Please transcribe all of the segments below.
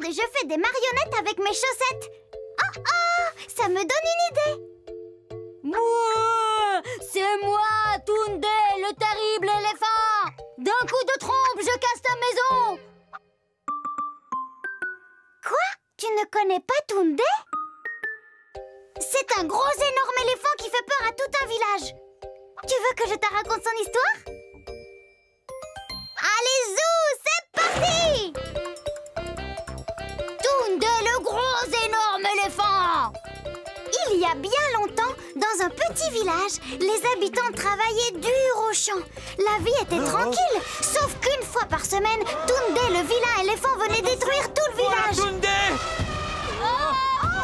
et je fais des marionnettes avec mes chaussettes. Oh oh, ça me donne une idée. Moi, c'est moi, Tunde, le terrible éléphant. D'un coup de trompe, je casse ta maison. Quoi? Tu ne connais pas Tunde? C'est un gros énorme éléphant qui fait peur à tout un village. Tu veux que je te raconte son histoire? Allez, zou, c'est parti! Tunde, le gros énorme éléphant. Il y a bien longtemps, dans un petit village, les habitants travaillaient dur au champ. La vie était tranquille, sauf qu'une fois par semaine, Tunde, le vilain éléphant, venait détruire tout le village. Tunde!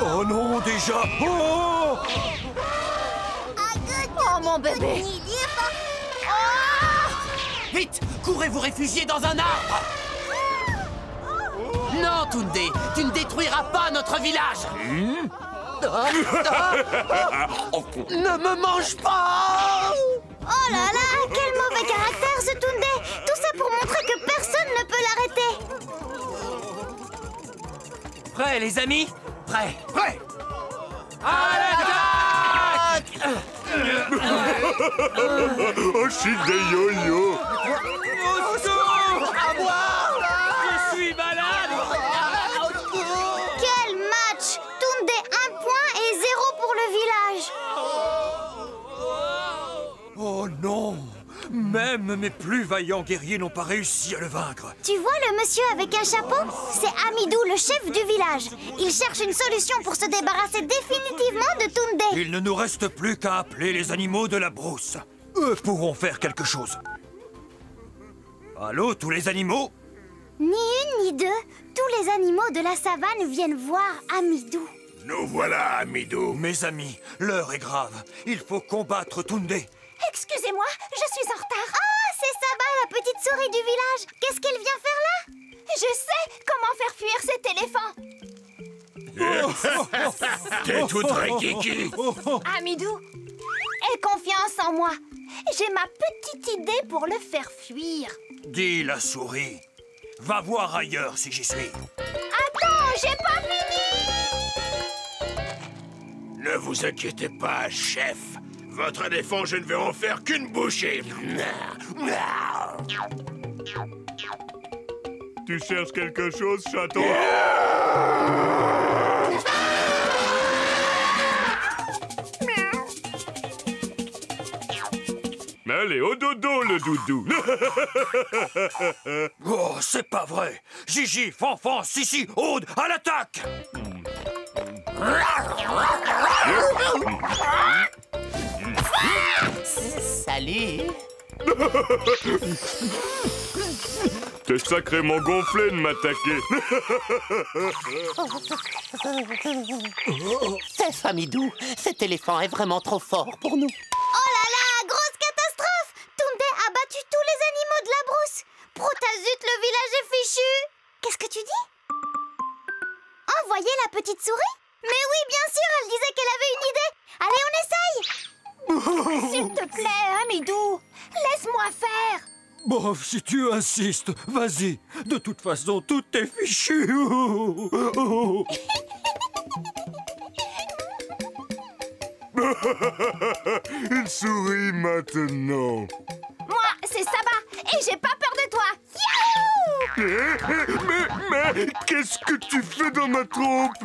Oh non, déjà! Oh! Oh, mon bébé. Vite! Courez vous réfugier dans un arbre! Non, Tunde! Tu ne détruiras pas notre village! Ne me mange pas! Oh là là, quel mauvais caractère ce Tunde! Tout ça pour montrer que personne ne peut l'arrêter. Prêts, les amis? Prêts! Prêts! À l'attaque! Oh, yo-yo! Au secours! À moi! Je suis malade! Quel match! Tunde 1 point et 0 pour le village. Oh non! Même mes plus vaillants guerriers n'ont pas réussi à le vaincre. Tu vois le monsieur avec un chapeau? C'est Amidou, le chef du village. Il cherche une solution pour se débarrasser définitivement de Tunde. Il ne nous reste plus qu'à appeler les animaux de la brousse. Eux pourront faire quelque chose. Allô, tous les animaux? Ni une ni deux, tous les animaux de la savane viennent voir Amidou. Nous voilà, Amidou. Mes amis, l'heure est grave. Il faut combattre Tunde. Excusez-moi, je suis en retard. Ah, c'est Saba, la petite souris du village. Qu'est-ce qu'elle vient faire là? Je sais comment faire fuir cet éléphant. T'es toute rikiki. Amidou, aie confiance en moi. J'ai ma petite idée pour le faire fuir. Dis la souris. Va voir ailleurs si j'y suis. Attends, j'ai pas fini. Ne vous inquiétez pas, chef. Votre éléphant, je ne vais en faire qu'une bouchée. Tu cherches quelque chose, chaton? Allez, au dodo, le doudou. Oh, c'est pas vrai. Gigi, Fanfan, Sissi, Aude, à l'attaque! Salut. T'es sacrément gonflé de m'attaquer. Chef Amidou, cet éléphant est vraiment trop fort pour nous. Oh là là, grosse catastrophe! Tunde a battu tous les animaux de la brousse. Protazut, le village est fichu. Qu'est-ce que tu dis? Envoyer la petite souris? Mais oui, bien sûr, elle disait qu'elle avait une idée. Allez, on essaye. S'il te plaît, Amidou, laisse-moi faire. Bon, si tu insistes, vas-y. De toute façon, tout est fichu. Il sourit maintenant. Moi, c'est Saba, et j'ai pas peur de toi. Youhou! Mais qu'est-ce que tu fais dans ma trompe?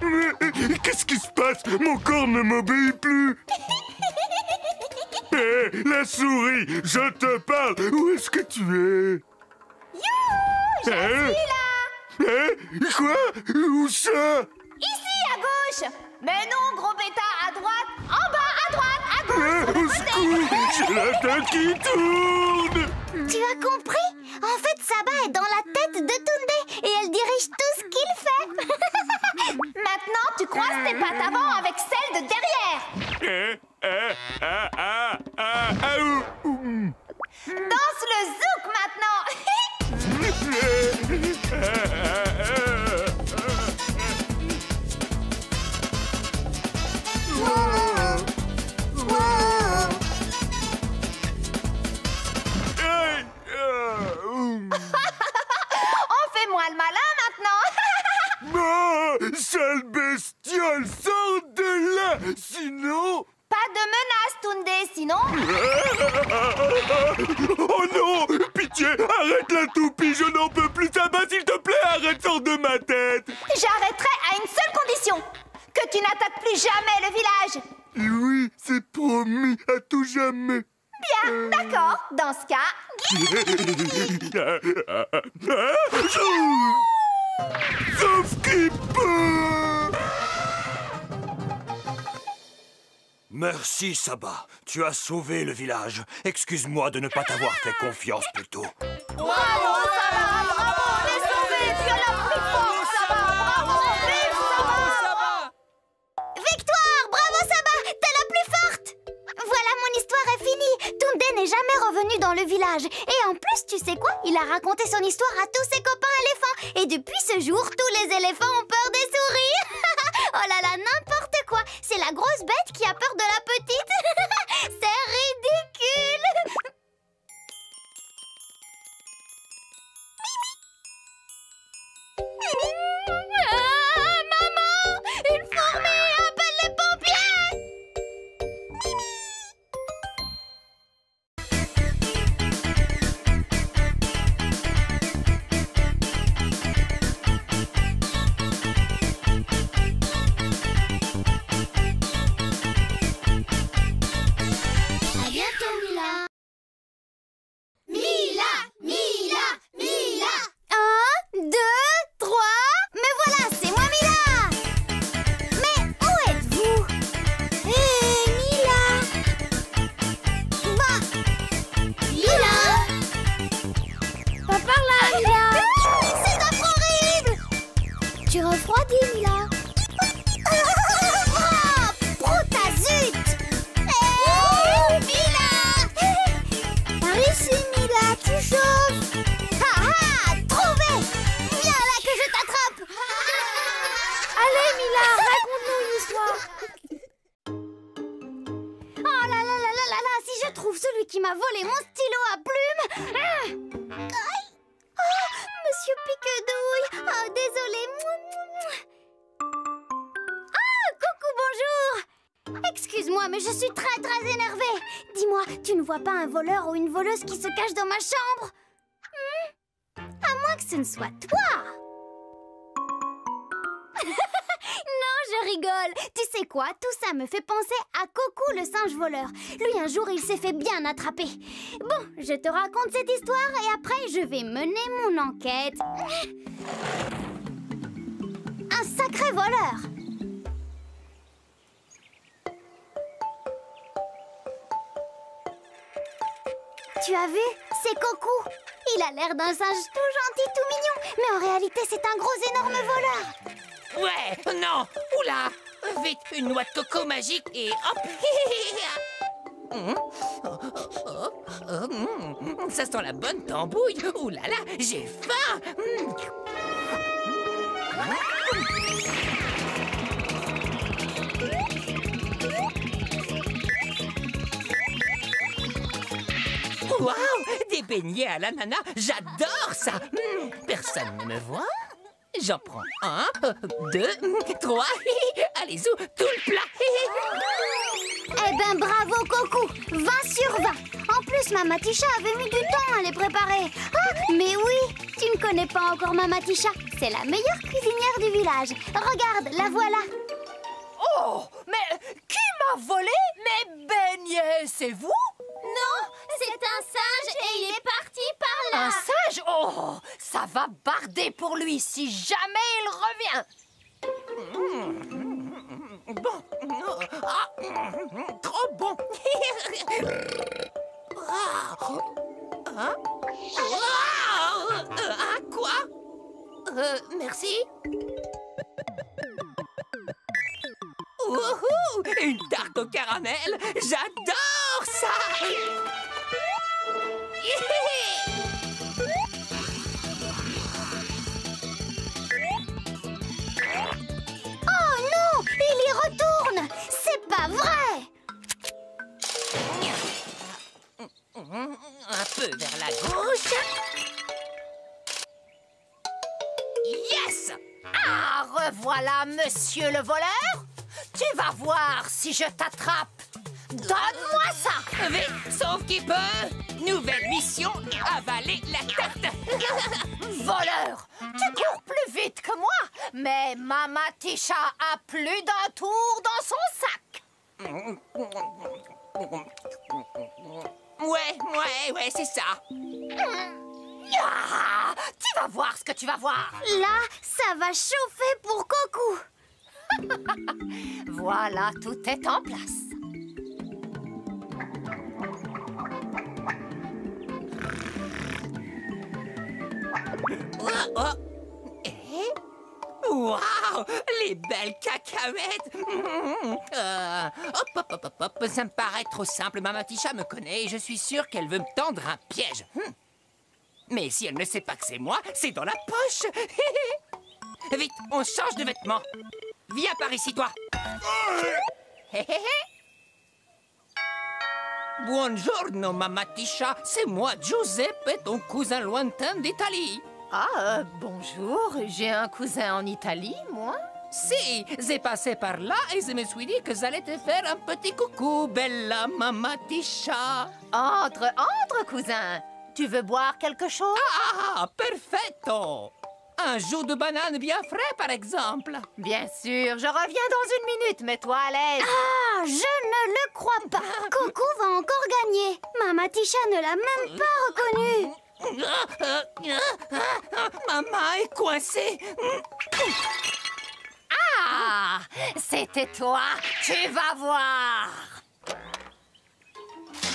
Mais qu'est-ce qui se passe? Mon corps ne m'obéit plus. Hé, la souris, je te parle. Où est-ce que tu es? Youhou! Je suis là. Quoi? Où ça? Ici, à gauche. Mais non, gros bêta, à droite. En bas, à droite, à gauche. Au secours, j'ai la tête qui tourne. Tu as compris? En fait, Saba est dans la tête de Tunde et elle dirige tout ce qu'il fait. Maintenant, tu croises tes pattes avant avec celles de derrière. Danse le zouk maintenant. On fait moins le malin jamais le village. Oui, c'est promis, à tout jamais. Bien, d'accord. Dans ce cas... Sauf qui peut. Merci, Saba. Tu as sauvé le village. Excuse-moi de ne pas t'avoir fait confiance plus tôt. Bravo, Saba! Bravo, on est sauvés! Tu es la plus forte, Saba! Bravo! Vive Saba! Victoire! Bravo, Saba! T'es la plus forte! Voilà, mon histoire est finie. Tunde n'est jamais revenu dans le village. Et en plus, tu sais quoi? Il a raconté son histoire à tous ses copains éléphants. Et depuis ce jour, tous les éléphants ont peur des souris. Oh là là, n'importe quoi. C'est la grosse bête qui a peur de la petite. C'est ridicule. Maman! Une fourmi! Appelle les pompiers! À bientôt, Mila. Mila! Mila! Mila! 1, 2, 3... Mais voilà, c'est moi, Mila! Mais où êtes-vous? Hé, Mila! Bah... Mila! Pas par là, Mila! C'est affreux horrible! Tu refroidis, Mila? Oh, brutazut! Mila! Par ici, Mila, tu chauffes! Ha ha! Trouvé! Viens là que je t'attrape! Allez, Mila, raconte-nous une histoire! Oh là là là là là là! Si je trouve celui qui m'a volé mon stylo à plumes! Aïe. Oh, Monsieur Piquedouille! Oh, désolé! Ah, coucou, bonjour! Excuse-moi, mais je suis très énervée. Dis-moi, tu ne vois pas un voleur ou une voleuse qui se cache dans ma chambre? À moins que ce ne soit toi. Non, je rigole. Tu sais quoi? Tout ça me fait penser à Coco le singe voleur. Lui, un jour, il s'est fait bien attraper. Bon, je te raconte cette histoire et après, je vais mener mon enquête. Un sacré voleur. Tu as vu? C'est Coco. Il a l'air d'un singe tout gentil, tout mignon. Mais en réalité, c'est un gros énorme voleur. Ouais, non, oula. Vite, une noix de coco magique et hop. Ça sent la bonne tambouille. Ouh là là, j'ai faim. Waouh, des beignets à l'ananas, j'adore ça. Personne ne me voit. J'en prends 1, 2, 3. Allez-y, tout le plat. Eh ben bravo Coco, 20 sur 20. En plus, Mama Tisha avait mis du temps à les préparer. Ah, mais oui, tu ne connais pas encore Mama Tisha. C'est la meilleure cuisinière du village. Regarde, la voilà. Oh, mais qui m'a volé mes beignets? C'est vous? Non, c'est un singe et il est parti par là. Un singe? Oh, ça va barder pour lui si jamais il revient. Bon. Ah, trop bon. Quoi? Merci. Wouhou! Une tarte au caramel! J'adore ça! Oh non, il y retourne. C'est pas vrai. Un peu vers la gauche. Yes! Ah, revoilà, monsieur le voleur. Tu vas voir si je t'attrape. Donne-moi ça. Vite, sauve qui peut! Nouvelle mission, avaler la tarte! Voleur, tu cours plus vite vite que moi, mais Mama Tisha a plus d'un tour dans son sac. Ouais, c'est ça. Ah, tu vas voir ce que tu vas voir. Là, ça va chauffer pour Coco. Voilà, tout est en place. Waouh, les belles cacahuètes. Hop. Ça me paraît trop simple. Mama Tisha me connaît et je suis sûre qu'elle veut me tendre un piège. Mais si elle ne sait pas que c'est moi, c'est dans la poche. Vite, on change de vêtements. Viens par ici, toi. Buongiorno, Mama Tisha. C'est moi, Giuseppe, ton cousin lointain d'Italie. Ah, bonjour, j'ai un cousin en Italie, moi. Si, j'ai passé par là et je me suis dit que j'allais te faire un petit coucou, bella Mama Tisha. Entre, cousin. Tu veux boire quelque chose? Ah, perfetto. Un jus de banane bien frais, par exemple. Bien sûr, je reviens dans une minute, mets-toi à l'aise. Ah, je ne le crois pas. Coco va encore gagner. Mama Tisha ne l'a même pas reconnu. Maman est coincée. Ah, c'était toi, tu vas voir.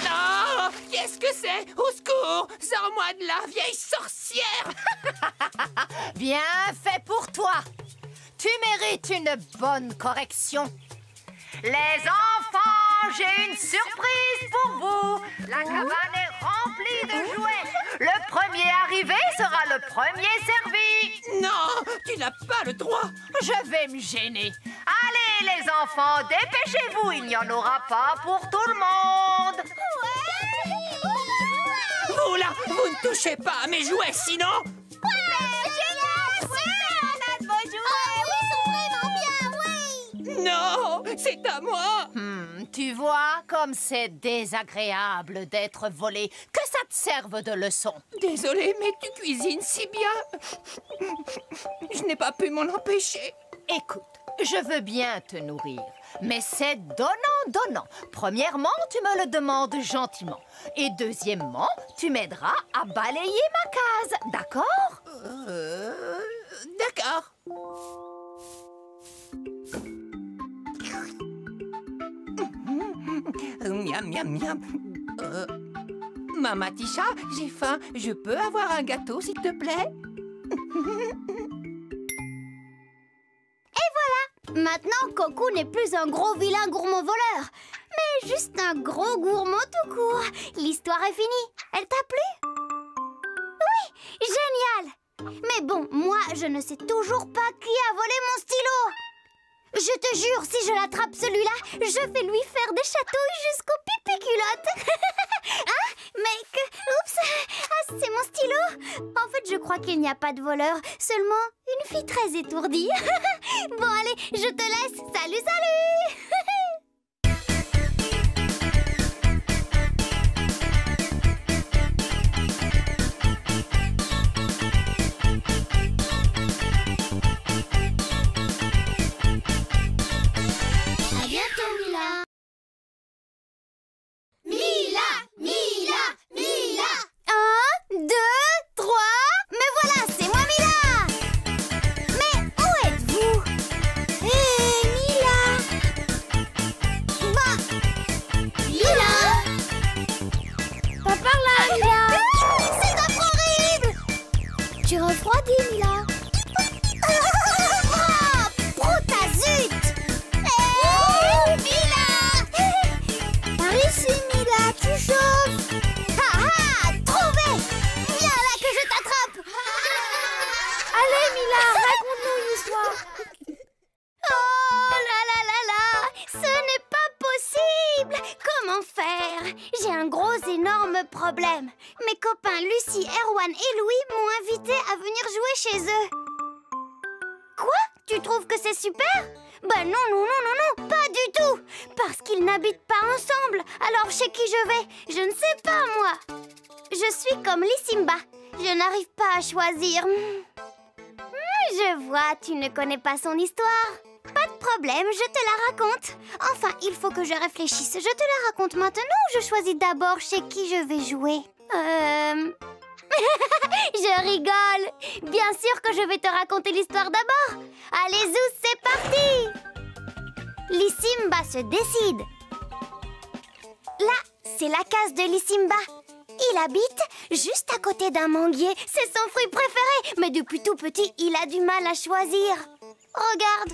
Non, qu'est-ce que c'est? Au secours, sors-moi de là, vieille sorcière. Bien fait pour toi. Tu mérites une bonne correction. Les enfants, j'ai une surprise pour vous. La cabane est remplie de jouets. Le premier arrivé sera le premier servi. Non, tu n'as pas le droit. Je vais me gêner. Allez, les enfants, dépêchez-vous. Il n'y en aura pas pour tout le monde. Vous là, vous ne touchez pas à mes jouets, sinon... Non, c'est à moi. Tu vois comme c'est désagréable d'être volé. Que ça te serve de leçon. Désolée, mais tu cuisines si bien. Je n'ai pas pu m'en empêcher. Écoute, je veux bien te nourrir, mais c'est donnant. Premièrement, tu me le demandes gentiment. Et deuxièmement, tu m'aideras à balayer ma case, d'accord? D'accord. Miam, miam, miam. Mama Tisha, j'ai faim. Je peux avoir un gâteau, s'il te plaît? Et voilà. Maintenant, Coco n'est plus un gros vilain gourmand voleur, mais juste un gros gourmand tout court. L'histoire est finie. Elle t'a plu? Oui, génial. Mais bon, moi, je ne sais toujours pas qui a volé mon stylo. Je te jure, si je l'attrape celui-là, je vais lui faire des chatouilles jusqu'au pipi-culotte. Hein? Mais que... Oups! Ah, c'est mon stylo. En fait, je crois qu'il n'y a pas de voleur, seulement une fille très étourdie. Bon, allez, je te laisse. Salut, salut! Problème. Mes copains Lucie, Erwan et Louis m'ont invité à venir jouer chez eux. Quoi? Tu trouves que c'est super? Bah non, pas du tout. Parce qu'ils n'habitent pas ensemble. Alors chez qui je vais? Je ne sais pas, moi. Je suis comme Lissimba. Je n'arrive pas à choisir. Je vois. vois, tu ne connais pas son histoire. Pas de problème, je te la raconte. Enfin, il faut que je réfléchisse. Je te la raconte maintenant ou je choisis d'abord chez qui je vais jouer? Je rigole. Bien sûr que je vais te raconter l'histoire d'abord. Allez, Zouz, c'est parti. Lissimba se décide. Là, c'est la case de Lissimba. Il habite juste à côté d'un manguier. C'est son fruit préféré. Mais depuis tout petit, il a du mal à choisir. Regarde.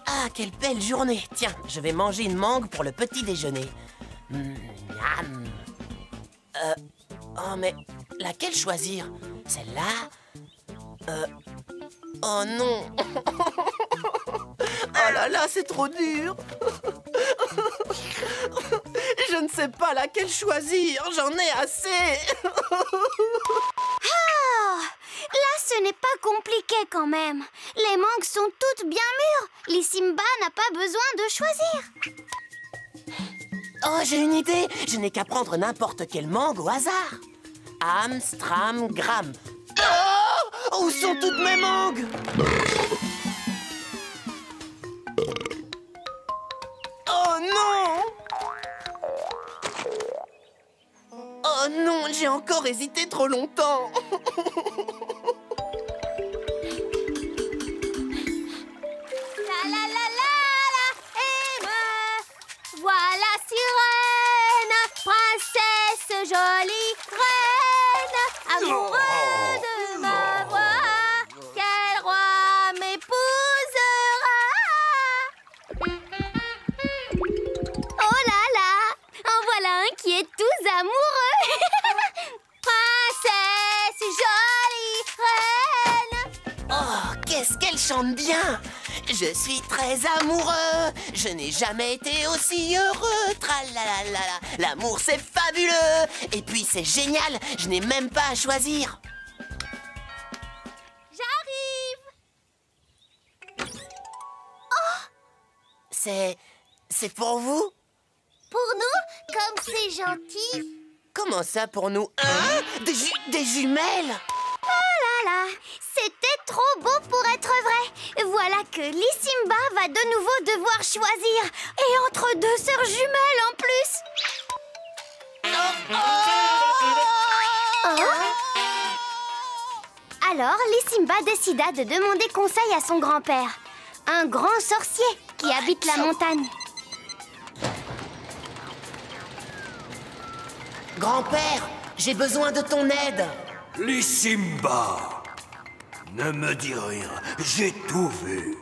Ah, quelle belle journée. Tiens, je vais manger une mangue pour le petit déjeuner. Miam. Oh, mais laquelle choisir? Celle-là? Oh non. Oh là là, c'est trop dur. Je ne sais pas laquelle choisir. J'en ai assez. Là, ce n'est pas compliqué quand même. Les mangues sont toutes bien mûres. Lissimba n'a pas besoin de choisir. Oh, j'ai une idée. Je n'ai qu'à prendre n'importe quelle mangue au hasard. Amstram, gram. Oh, où sont toutes mes mangues? Oh non! Oh non, j'ai encore hésité trop longtemps. La la la la la, et me voilà sirène, princesse jolie reine, amoureux de ma voix, quel roi m'épousera? Oh là là, en voilà un qui est tout amoureux. Princesse jolie reine. Oh, qu'est-ce qu'elle chante bien! Je suis très amoureux, je n'ai jamais été aussi heureux. Tralalalala, l'amour c'est fabuleux. Et puis c'est génial, je n'ai même pas à choisir. J'arrive. C'est pour vous? Pour nous, comme c'est gentil. Comment ça pour nous? Hein? Des jumelles? Oh là là, c'était trop beau pour être vrai. Voilà que Lissimba va de nouveau devoir choisir. Et entre deux sœurs jumelles en plus. Oh. Alors, Lissimba décida de demander conseil à son grand-père, un grand sorcier qui habite la montagne. Grand-père, j'ai besoin de ton aide. Lissimba, ne me dis rien, j'ai tout vu.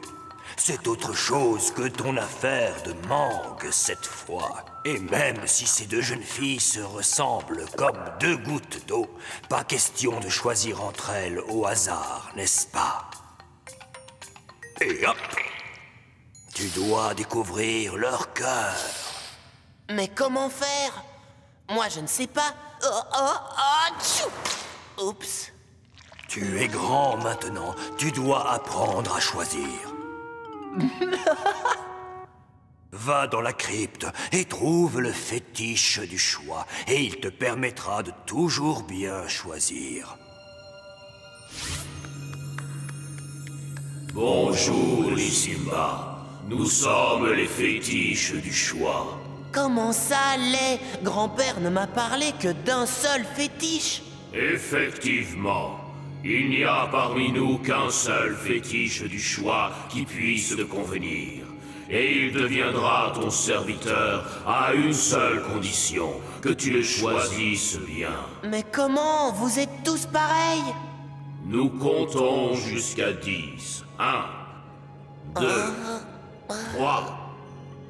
C'est autre chose que ton affaire de mangue cette fois. Et même si ces deux jeunes filles se ressemblent comme deux gouttes d'eau, pas question de choisir entre elles au hasard, n'est-ce pas? Et hop, tu dois découvrir leur cœur. Mais comment faire? Moi, je ne sais pas. Tchou! Oups. Tu es grand maintenant, tu dois apprendre à choisir. Va dans la crypte et trouve le fétiche du choix, et il te permettra de toujours bien choisir. Bonjour, Lissimba. Nous sommes les fétiches du choix. Comment ça, les... Grand-père ne m'a parlé que d'un seul fétiche. Effectivement, il n'y a parmi nous qu'un seul fétiche du choix qui puisse te convenir. Et il deviendra ton serviteur à une seule condition, que tu le choisisses bien. Mais comment? Vous êtes tous pareils? Nous comptons jusqu'à 10. 1, 2, 3...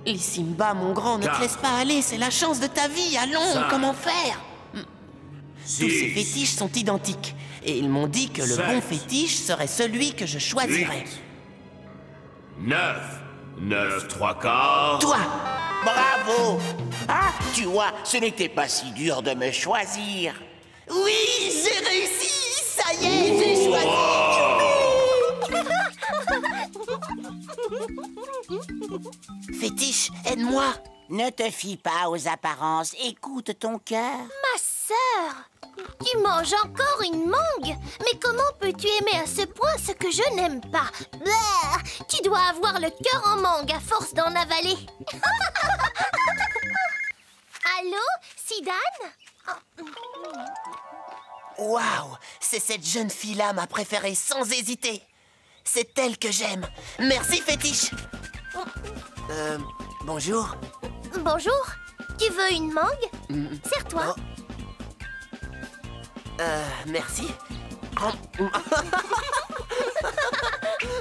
Lissimba, mon grand, ne te laisse pas aller, c'est la chance de ta vie, allons, comment faire? Tous ces fétiches sont identiques, et ils m'ont dit que le bon fétiche serait celui que je choisirais. 9, 9 3/4... Toi! Bravo! Ah, tu vois, ce n'était pas si dur de me choisir. Oui, j'ai réussi! Ça y est, j'ai choisi! Fétiche, aide-moi! Ne te fie pas aux apparences, écoute ton cœur. Ma sœur, tu manges encore une mangue? Mais comment peux-tu peux-tu aimer à ce point ce que je n'aime pas? Bah, tu dois avoir le cœur en mangue à force d'en avaler. Allô, Sidane? Waouh! C'est cette jeune fille-là ma préférée, sans hésiter. C'est elle que j'aime. Merci, Fétiche. Bonjour. Bonjour. Tu veux une mangue? Serre-toi. Merci.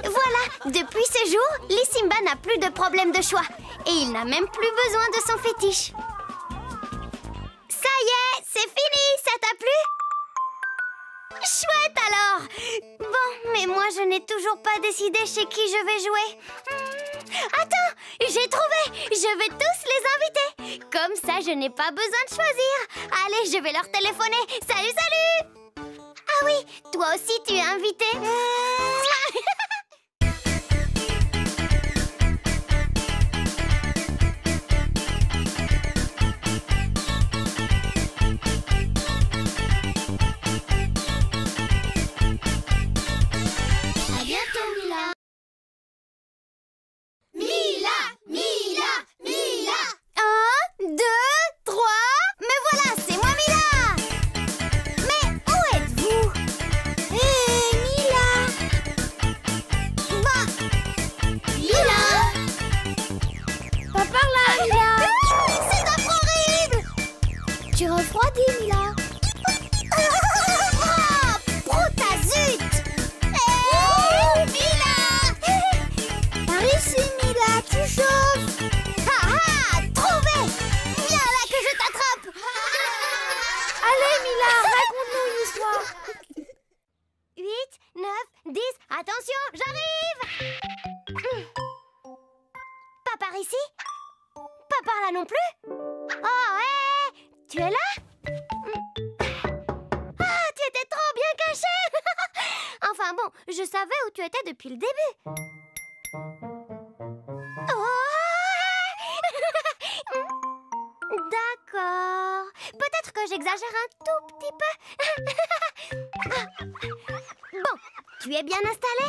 Voilà, depuis ce jour, Lissimba n'a plus de problème de choix. Et il n'a même plus besoin de son fétiche. Ça y est, c'est fini, ça t'a plu? Chouette alors! Bon, mais moi je n'ai toujours pas décidé chez qui je vais jouer. Attends, j'ai trouvé! Je vais tous les inviter. Comme ça, je n'ai pas besoin de choisir. Allez, je vais leur téléphoner. Salut, salut! Ah oui, toi aussi tu es invité. À bientôt, Mila. Mila! 1, 2, 3. Mais voilà, c'est moi, Mila. Mais où êtes-vous? Hé, Mila. Bah, Mila. Pas par là, Mila. C'est trop horrible. Tu refroidis, Mila. Oh, Protazut. Hé, Mila. Par ici, Mila, tu chauffes. Ah ah, trouvé. Viens là que je t'attrape. Allez, Mila, raconte-nous une histoire. 8, 9, 10, attention, j'arrive. Pas par ici? Pas par là non plus? Oh, hé, tu es là? Ah, tu étais trop bien caché. Enfin bon, je savais où tu étais depuis le début. D'accord. Peut-être que j'exagère un tout petit peu. Bon, tu es bien installé?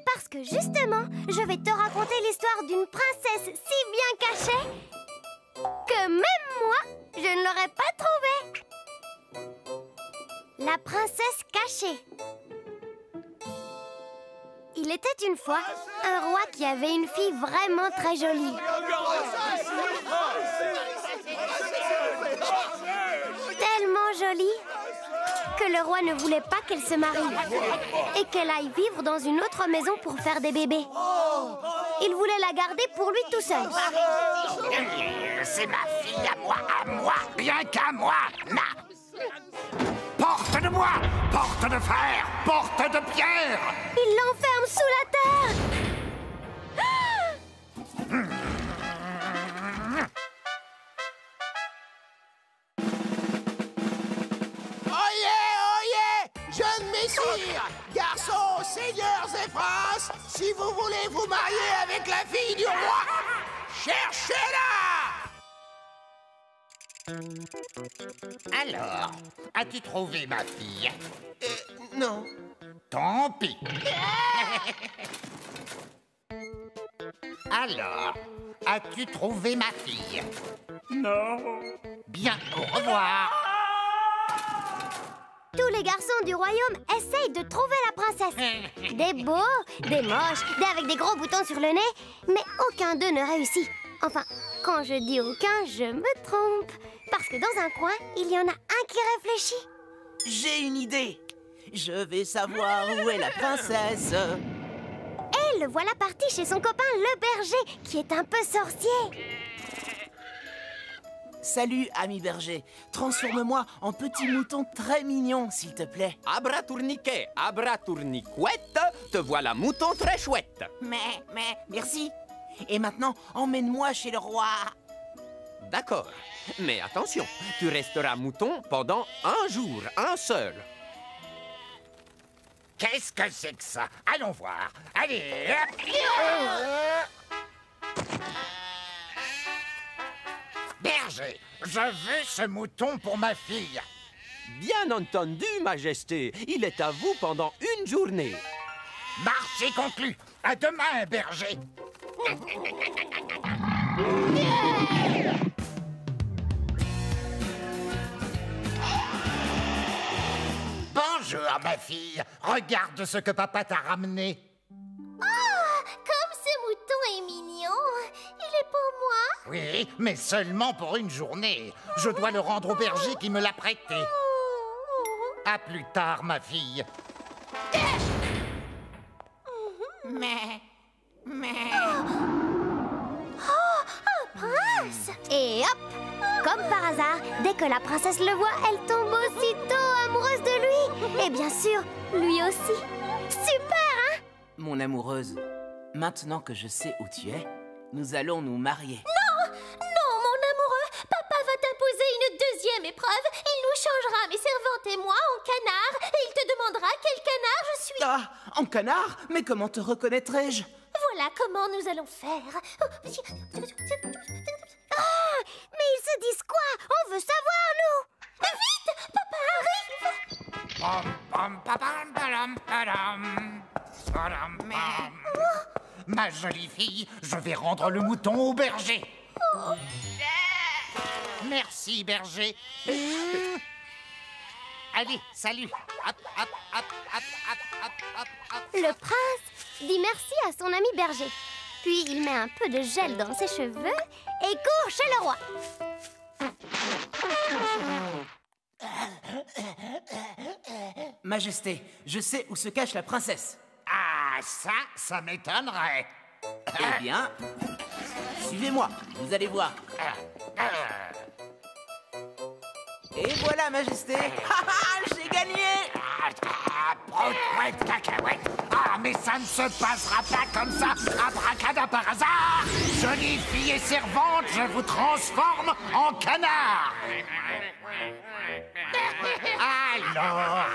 Parce que justement, je vais te raconter l'histoire d'une princesse si bien cachée que même moi, je ne l'aurais pas trouvée. La princesse cachée. Il était une fois un roi qui avait une fille vraiment très jolie. Tellement jolie que le roi ne voulait pas qu'elle se marie et qu'elle aille vivre dans une autre maison pour faire des bébés. Il voulait la garder pour lui tout seul. C'est ma fille à moi, rien qu'à moi. Porte de moi, porte de fer, porte de pierre. Il l'enferme sous la terre. Oyez, jeunes messieurs, garçons, seigneurs et princes, si vous voulez vous marier avec la fille du roi, cherchez-la. Alors, as-tu trouvé ma fille? Non. Tant pis. Alors, as-tu trouvé ma fille? Non. Bien, au revoir. Tous les garçons du royaume essayent de trouver la princesse. Des beaux, des moches, des avec des gros boutons sur le nez, mais aucun d'eux ne réussit. Enfin, quand je dis aucun, je me trompe. Parce que dans un coin, il y en a un qui réfléchit. J'ai une idée. Je vais savoir où est la princesse. Et le voilà parti chez son copain le berger, qui est un peu sorcier. Salut, ami berger. Transforme-moi en petit mouton très mignon, s'il te plaît. Abra tourniquet, abra tourniquette, te voilà mouton très chouette. Mais, merci. Et maintenant, emmène-moi chez le roi. D'accord, mais attention, tu resteras mouton pendant un jour, un seul. Qu'est-ce que c'est que ça? Allons voir. Allez, hop. Berger, je veux ce mouton pour ma fille. Bien entendu, Majesté, il est à vous pendant bonne journée. Marché conclu. À demain, berger. Bonjour, ma fille. Regarde ce que papa t'a ramené. Oh, comme ce mouton est mignon. Il est pour moi. Oui, mais seulement pour une journée. Je dois le rendre au berger qui me l'a prêté. À plus tard, ma fille. Oh, un prince. Et hop! Comme par hasard, dès que la princesse le voit, elle tombe aussitôt amoureuse de lui. Et bien sûr, lui aussi. Super, hein? Mon amoureuse, maintenant que je sais où tu es, nous allons nous marier. Non, mon amoureux, papa va t'imposer une deuxième épreuve. Il nous changera, mes servantes et moi, en canard. Et il te demandera quel canard je suis. Ah, en canard? Mais comment te reconnaîtrai-je? Voilà comment nous allons faire. Ah! Mais ils se disent quoi? On veut savoir, nous! Vite, papa arrive. Ma jolie fille, je vais rendre le mouton au berger. Merci, berger. Allez, salut. Hop, hop, hop, hop, hop, hop, hop, hop. Le prince dit merci à son ami berger. Puis il met un peu de gel dans ses cheveux et court chez le roi. Majesté, je sais où se cache la princesse. Ah, ça m'étonnerait. Eh bien, suivez-moi, vous allez voir. Et voilà, Majesté. J'ai gagné. Broute, cacahuète. Ah, mais ça ne se passera pas comme ça. Abracadabra par hasard. Jolie fille et servante, je vous transforme en canard. Alors,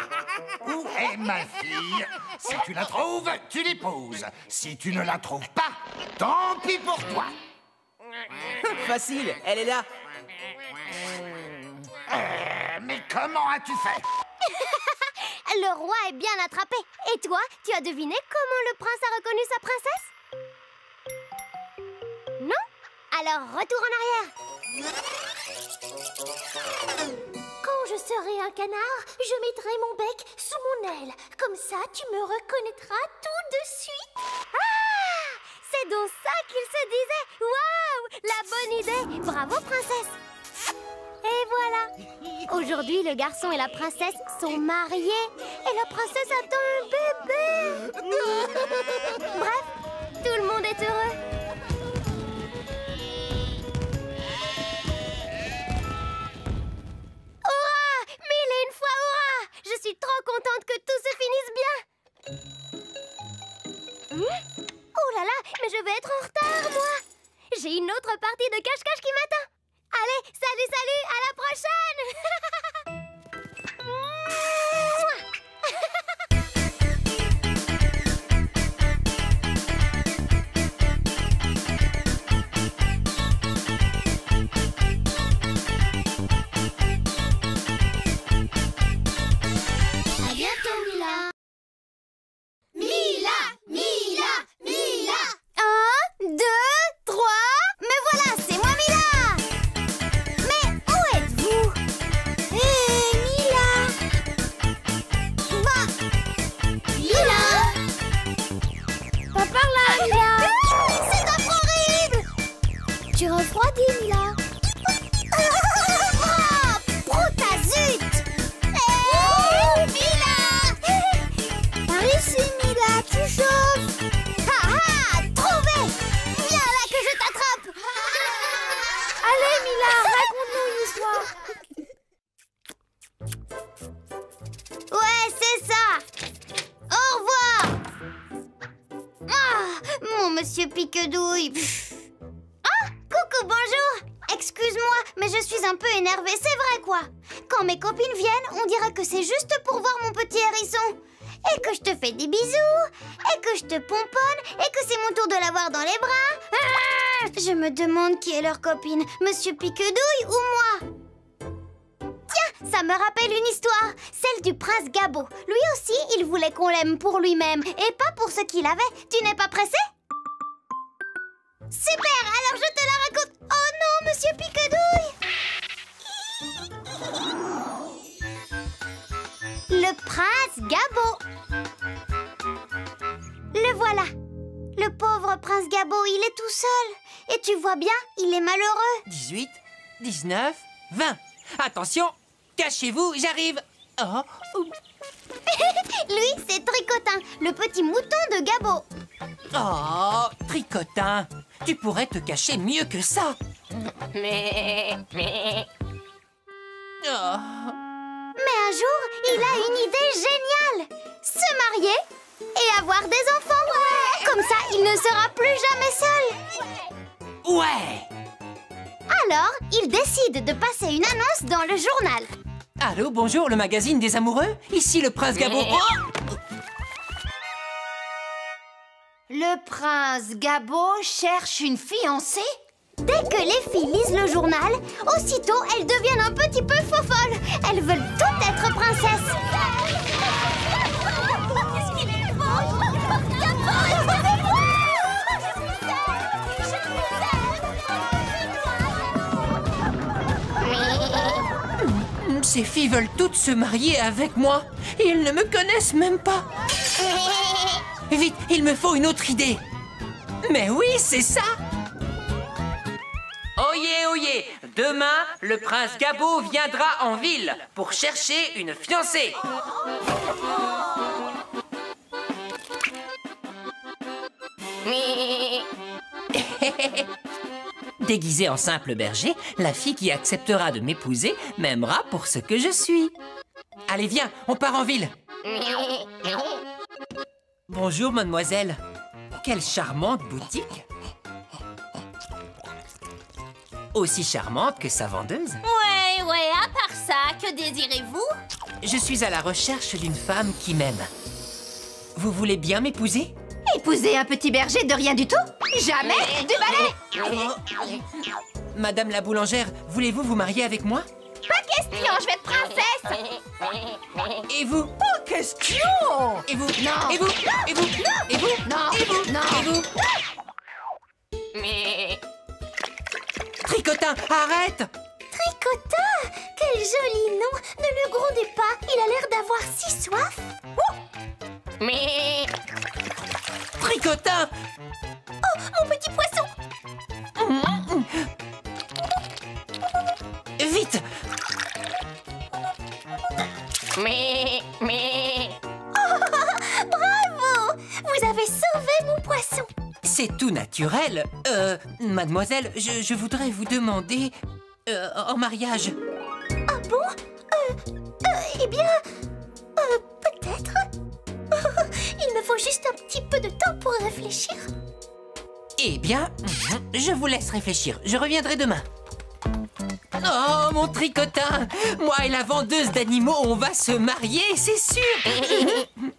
où est ma fille? Si tu la trouves, tu l'épouses. Si tu ne la trouves pas, tant pis pour toi. Facile, elle est là. Mais comment as-tu fait? Le roi est bien attrapé. Et toi, tu as deviné comment le prince a reconnu sa princesse? Non? Alors, retour en arrière. Quand je serai un canard, je mettrai mon bec sous mon aile. Comme ça, tu me reconnaîtras tout de suite. Ah! C'est donc ça qu'il se disait. Waouh! La bonne idée. Bravo, princesse. Et voilà. Aujourd'hui, le garçon et la princesse sont mariés. Et la princesse attend un bébé. Bref, tout le monde est heureux. Hurrah! Mille et une fois hurrah! Je suis trop contente que tout se finisse bien. Oh là là, mais je vais être en retard, moi. J'ai une autre partie de cache-cache qui m'attend. Allez, salut, à la prochaine. À bientôt, Mila. Mila. 1, 2, 3. Mais voilà, c'est moi, Mila. Mais où êtes-vous? Hé, Mila. Bah, Mila. Pas par là, Mila. C'est horrible. Tu refroidis, Mila. Brotazut. Hé, Mila. Par ici, Mila, tu chauffes. Trouvé. Viens là que je t'attrape. Allez, Mila, raconte-nous une histoire. Ouais, c'est ça. Au revoir. Ah, mon monsieur Piquedouille. Ah, coucou, bonjour. Excuse-moi, mais je suis un peu énervée, c'est vrai quoi. Quand mes copines viennent, on dirait que c'est juste pour voir mon petit hérisson. Et que je te fais des bisous, et que je te pomponne, et que c'est mon tour de l'avoir dans les bras. Ah, je me demande qui est leur copine, monsieur Piquedouille ou moi. Tiens, Ça me rappelle une histoire, celle du prince Gabo. Lui aussi, il voulait qu'on l'aime pour lui-même et pas pour ce qu'il avait. Tu n'es pas pressé? Super, alors je te la raconte. Oh non, monsieur Picadouille. Le prince Gabo. Le voilà. Le pauvre prince Gabo, il est tout seul. Et tu vois bien, il est malheureux. 18, 19, 20. Attention, cachez-vous, j'arrive. Oh. Lui, c'est Tricotin, le petit mouton de Gabo. Oh, Tricotin, tu pourrais te cacher mieux que ça. Oh. Mais un jour, il a une idée géniale. Se marier et avoir des enfants. Ouais. Comme ça, il ne sera plus jamais seul. Ouais. Alors, il décide de passer une annonce dans le journal. Allô, bonjour, le magazine des amoureux? Ici le prince Gabo. Oh. Le prince Gabo cherche une fiancée? Dès que les filles lisent le journal, aussitôt elles deviennent un petit peu fofolles. Elles veulent toutes être princesses. Qu'est-ce qu'il est beau! Ces filles veulent toutes se marier avec moi. Ils ne me connaissent même pas. Vite, il me faut une autre idée. Mais oui, c'est ça. Oyez, oyez, demain, le prince Gabo viendra en ville pour chercher une fiancée. Déguisée en simple berger, la fille qui acceptera de m'épouser m'aimera pour ce que je suis. Allez, viens, on part en ville. Bonjour, mademoiselle. Quelle charmante boutique. Aussi charmante que sa vendeuse. Ouais, à part ça, que désirez-vous? Je suis à la recherche d'une femme qui m'aime. Vous voulez bien m'épouser? Épouser un petit berger de rien du tout? Jamais du balai! Madame la boulangère, voulez-vous vous marier avec moi? Pas question, je vais être princesse! Et vous? Pas question! Et vous? Non! Et vous? Et vous? Non! Et vous? Non! Et vous? Non! Et vous? Tricotin, arrête! Tricotin! Quel joli nom! Ne le grondez pas, il a l'air d'avoir si soif. Tricotin! Oh, mon petit poisson! Vite! Oh, bravo! Vous avez sauvé mon poisson! C'est tout naturel. Mademoiselle, je voudrais vous demander en mariage. Ah bon? Eh bien... peut-être? Il me faut juste un petit peu de temps pour réfléchir. Eh bien, je vous laisse réfléchir. Je reviendrai demain. Oh, mon Tricotin! Moi et la vendeuse d'animaux, on va se marier, c'est sûr!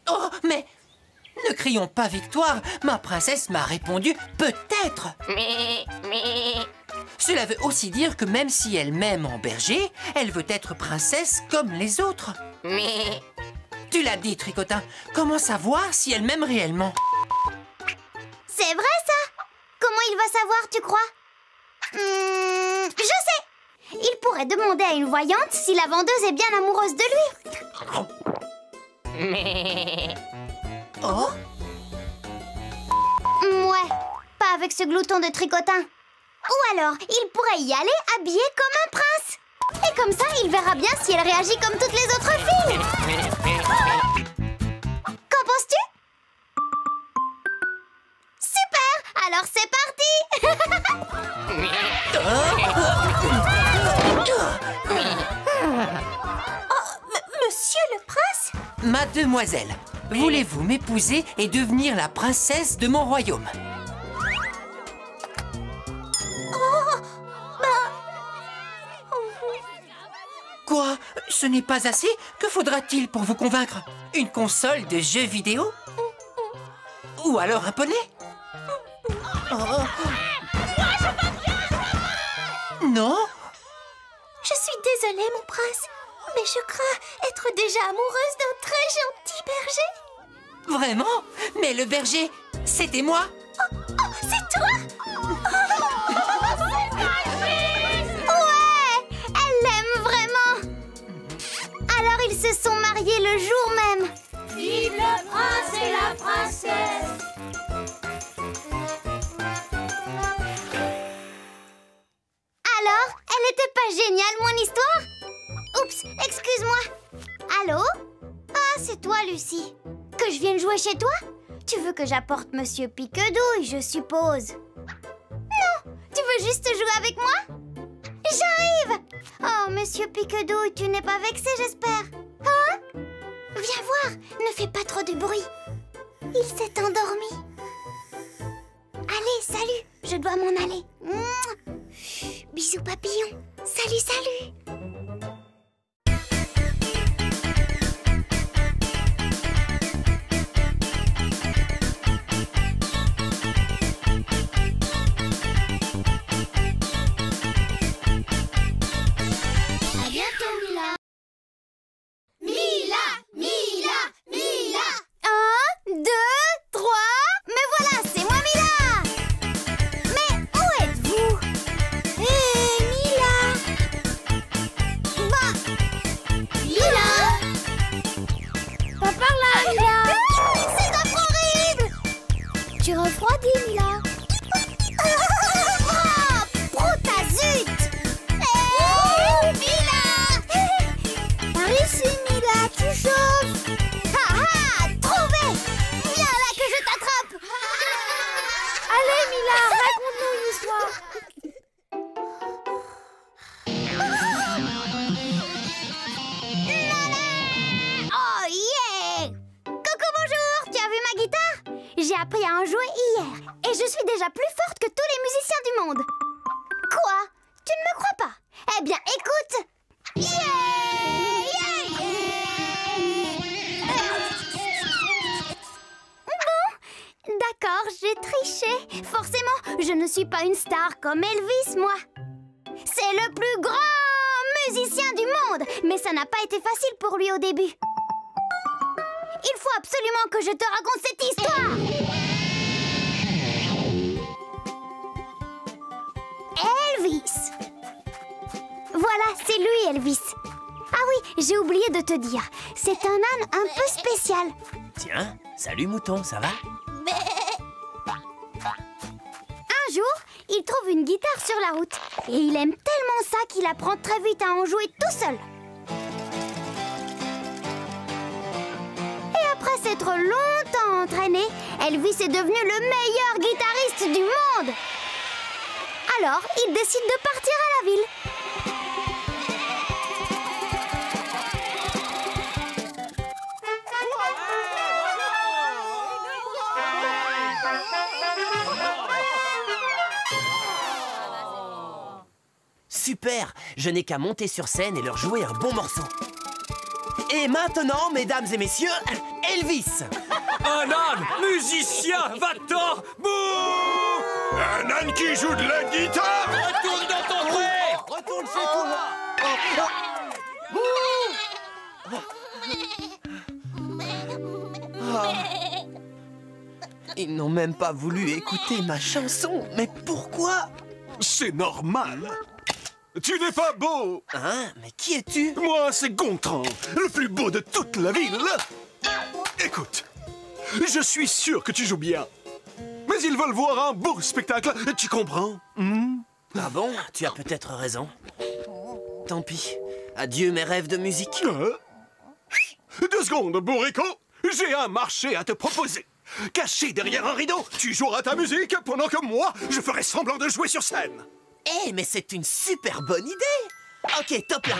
Oh, mais ne crions pas victoire. Ma princesse m'a répondu peut-être. Cela veut aussi dire que même si elle m'aime en berger, elle veut être princesse comme les autres. Tu l'as dit, Tricotin. Comment savoir si elle m'aime réellement? C'est vrai, ça? Comment il va savoir, tu crois? Je sais! Il pourrait demander à une voyante si la vendeuse est bien amoureuse de lui. Oh? Ouais, pas avec ce glouton de Tricotin. Ou alors, il pourrait y aller habillé comme un prince. Et comme ça, il verra bien si elle réagit comme toutes les autres filles. Qu'en penses-tu? Super! Alors c'est parti! Monsieur le prince? Mademoiselle, voulez-vous m'épouser et devenir la princesse de mon royaume? Quoi? Ce n'est pas assez? Que faudra-t-il pour vous convaincre? Une console de jeux vidéo? Ou alors un poney? Non? Je suis désolée, mon prince. Mais je crains être déjà amoureuse d'un très gentil berger. Vraiment? Mais le berger, c'était moi? Oh, c'est toi? Ouais! Elle l'aime vraiment! Alors ils se sont mariés le jour même. Vive le prince et la princesse! Alors, elle était pas géniale, mon histoire? Oups, excuse-moi. Allô? Ah, c'est toi, Lucie. Que je vienne jouer chez toi? Tu veux que j'apporte Monsieur Piquedouille, je suppose. Non, tu veux juste jouer avec moi? J'arrive! Oh, Monsieur Piquedouille, tu n'es pas vexé, j'espère. Hein? Viens voir, ne fais pas trop de bruit. Il s'est endormi. Allez, salut, je dois m'en aller. Mouah. Bisous papillon. Salut, salut. À bientôt, Mila. Mila, Mila, Mila. 1, 2, 3. Mais voilà, c'est moi, Mila. Mais où êtes-vous? Hé, Mila. Bah, Mila. Pas par là, Mila. C'est trop horrible. Tu refroidis, Mila. Oh, brutazut. Hé, Mila. Par ici, Mila, tu chauffes. Ah ah, trouvé. Viens là que je t'attrape. Allez, Mila, raconte-nous une histoire. Oh yeah! Coucou, bonjour. Tu as vu ma guitare? J'ai appris à en jouer hier et je suis déjà plus forte que tous les musiciens du monde. Quoi? Tu ne me crois pas? Eh bien, écoute. Yeah! Bon, d'accord, j'ai triché. Forcément, je ne suis pas une star comme Elvis, moi. C'est le plus grand musicien du monde, mais ça n'a pas été facile pour lui au début. Il faut absolument que je te raconte cette histoire. Elvis. Voilà, c'est lui, Elvis. Ah oui, j'ai oublié de te dire. C'est un âne un peu spécial. Tiens, salut mouton, ça va? Un jour, il trouve une guitare sur la route. Et il aime tellement ça qu'il apprend très vite à en jouer tout seul. Et après s'être longtemps entraîné, Elvis est devenu le meilleur guitariste du monde. Alors, il décide de partir à la ville. Super! Je n'ai qu'à monter sur scène et leur jouer un bon morceau. Et maintenant, mesdames et messieurs, Elvis! Un âne musicien, va-t'en! Bouh! Un âne qui joue de la guitare? Retourne dans ton pré! Retourne chez toi! Ils n'ont même pas voulu écouter ma chanson, mais pourquoi? C'est normal. Tu n'es pas beau. Hein? Mais qui es-tu? Moi, c'est Gontran, le plus beau de toute la ville. Écoute, je suis sûr que tu joues bien. Mais ils veulent voir un beau spectacle, tu comprends? Ah bon? Tu as peut-être raison. Tant pis. Adieu mes rêves de musique. 2 secondes, bourrico. J'ai un marché à te proposer. Caché derrière un rideau, tu joueras ta musique pendant que moi, je ferai semblant de jouer sur scène. Eh, mais c'est une super bonne idée! Ok, top là!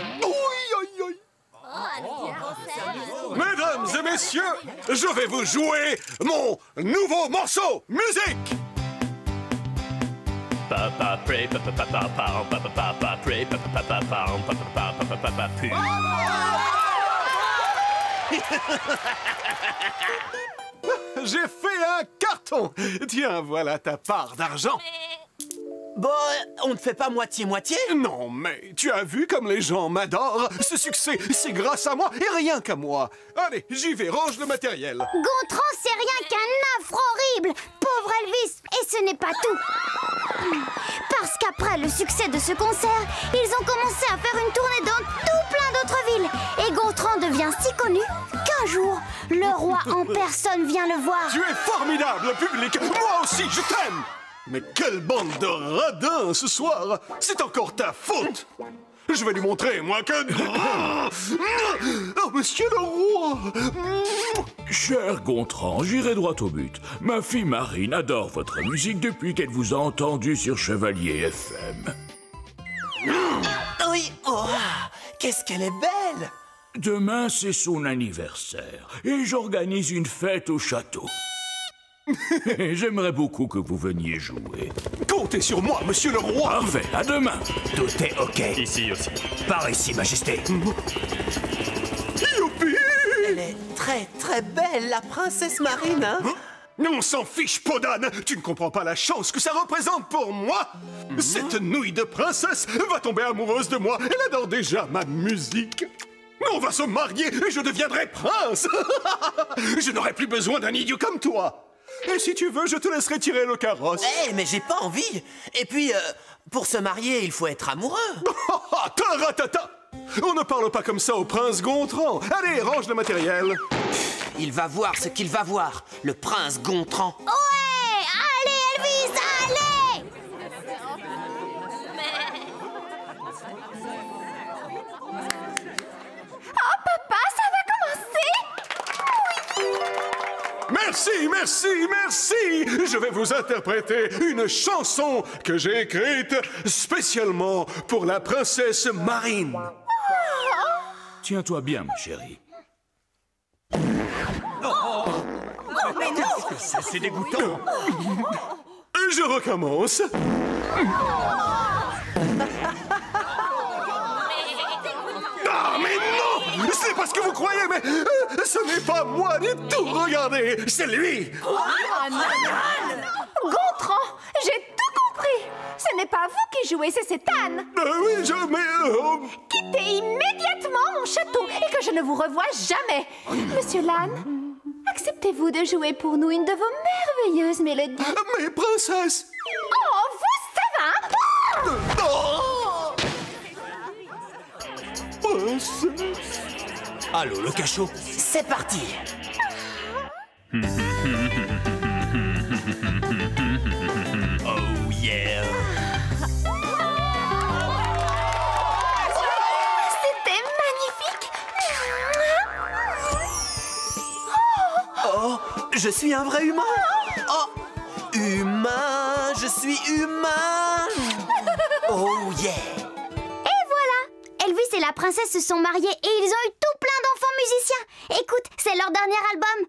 Mesdames et messieurs, je vais vous jouer mon nouveau morceau. Musique! Papa pray, papa papa papa papa pray, papa papa papa papa papa pray. J'ai fait un carton. Tiens, voilà ta part d'argent. Bon, on ne fait pas moitié-moitié? Non, mais tu as vu comme les gens m'adorent. Ce succès, c'est grâce à moi et rien qu'à moi. Allez, j'y vais, range le matériel. Gontran, c'est rien qu'un affre horrible. Pauvre Elvis. Et ce n'est pas tout. Parce qu'après le succès de ce concert, ils ont commencé à faire une tournée dans tout plein d'autres villes. Et Gontran devient si connu qu'un jour, le roi en personne vient le voir. Tu es formidable, public. Moi aussi, je t'aime. Mais quelle bande de radins ce soir. C'est encore ta faute. Je vais lui montrer, moi, que... Oh, monsieur le roi. Cher Gontran, j'irai droit au but. Ma fille Marine adore votre musique depuis qu'elle vous a entendu sur Chevalier FM. Oui, oh, qu'est-ce qu'elle est belle! Demain, c'est son anniversaire et j'organise une fête au château. J'aimerais beaucoup que vous veniez jouer. Comptez sur moi, monsieur le roi. Parfait, à demain. Tout est OK. Ici aussi. Par ici, Majesté. Youpi! Elle est très très belle, la princesse Marine, hein? On s'en fiche, Podane. Tu ne comprends pas la chance que ça représente pour moi. Cette nouille de princesse va tomber amoureuse de moi. Elle adore déjà ma musique. On va se marier et je deviendrai prince. Je n'aurai plus besoin d'un idiot comme toi. Et si tu veux, je te laisserai tirer le carrosse. Eh, mais j'ai pas envie. Et puis, pour se marier, il faut être amoureux. Taratata! On ne parle pas comme ça au prince Gontran. Allez, range le matériel. Il va voir ce qu'il va voir, le prince Gontran. Ouais! Allez, Elvis, allez! Oh, papa, ça va commencer? Merci, merci, merci! Je vais vous interpréter une chanson que j'ai écrite spécialement pour la princesse Marine. Tiens-toi bien, ma chérie. C'est dégoûtant. Je recommence. Ah, mais non! Ce n'est pas ce que vous croyez, mais ce n'est pas moi du tout. Regardez, c'est lui. Gontran, j'ai tout compris. Ce n'est pas vous qui jouez, c'est Tan. Oui, mais... Quittez immédiatement mon château et que je ne vous revoie jamais. Monsieur Lan, acceptez-vous de jouer pour nous une de vos merveilleuses mélodies? Mais princesse! Oh, vous, ça va? Oh! Princesse! Allô, le cachot? C'est parti. Oh yeah! C'était magnifique. Oh, je suis un vrai humain. Oh, humain, je suis humain. Oh yeah. Et voilà! Elvis et la princesse se sont mariés et ils ont eu tout plein d'enfants musiciens. Écoute, c'est leur dernier album.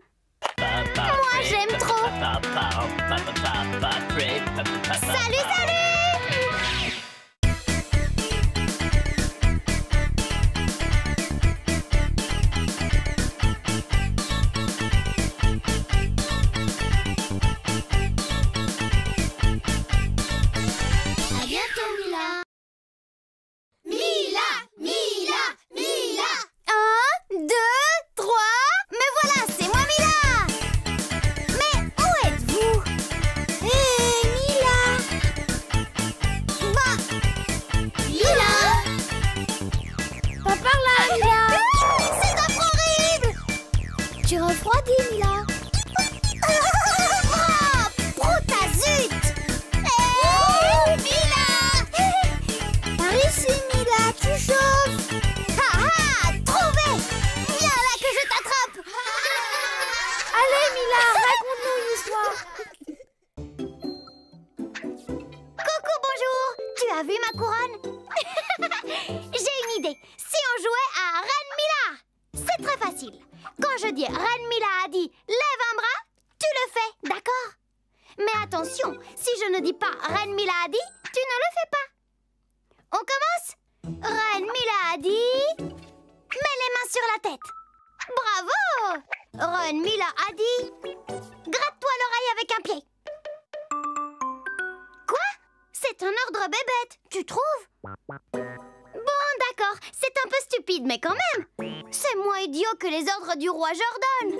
Moi, j'aime trop. Salut, salut! À bientôt, Mila. Mila! 1, 2, 3... Mais voilà, c'est moi, Mila! Mais où êtes-vous? Hé, Mila! Bah... Mila! Pas par là, Mila! C'est trop horrible! Tu refroidis, Mila? Ah, Prout, zut! Hé, Mila! Par ici, Mila, tu chauffes! Ah ah! Trouvé! Viens là que je t'attrape! Allez, Mila, raconte-nous une histoire! Coucou, bonjour! Tu as vu ma couronne? J'ai une idée! Si on jouait à Reine Mila! C'est très facile! Quand je dis Reine Mila a dit lève un bras, tu le fais, d'accord? Mais attention, si je ne dis pas Reine Mila a dit, tu ne le fais pas! On commence? Reine Mila a dit... Mets les mains sur la tête. Bravo! Reine Mila a dit... Gratte-toi l'oreille avec un pied. Quoi? C'est un ordre bébête, tu trouves? Bon, d'accord, c'est un peu stupide, mais quand même. C'est moins idiot que les ordres du roi Jordan.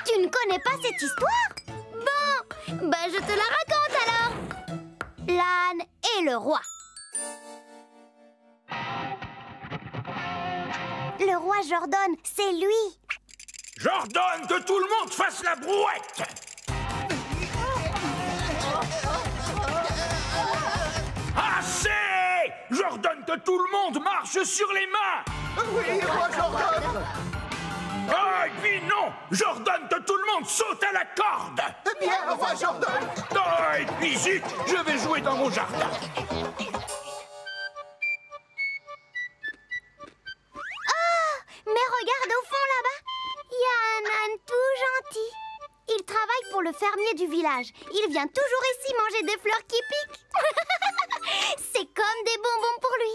Tu ne connais pas cette histoire? Bon, bah je te la raconte alors. L'âne et le roi. Le roi Jordan, c'est lui. J'ordonne que tout le monde fasse la brouette. Assez! J'ordonne que tout le monde marche sur les mains. Oui, roi Jordan. Ah, et puis non! J'ordonne que tout le monde saute à la corde. Eh bien, roi Jordan. Ah, et puis zut, je vais jouer dans mon jardin. Mais regarde au fond là-bas, il y a un âne tout gentil. Il travaille pour le fermier du village. Il vient toujours ici manger des fleurs qui piquent. C'est comme des bonbons pour lui.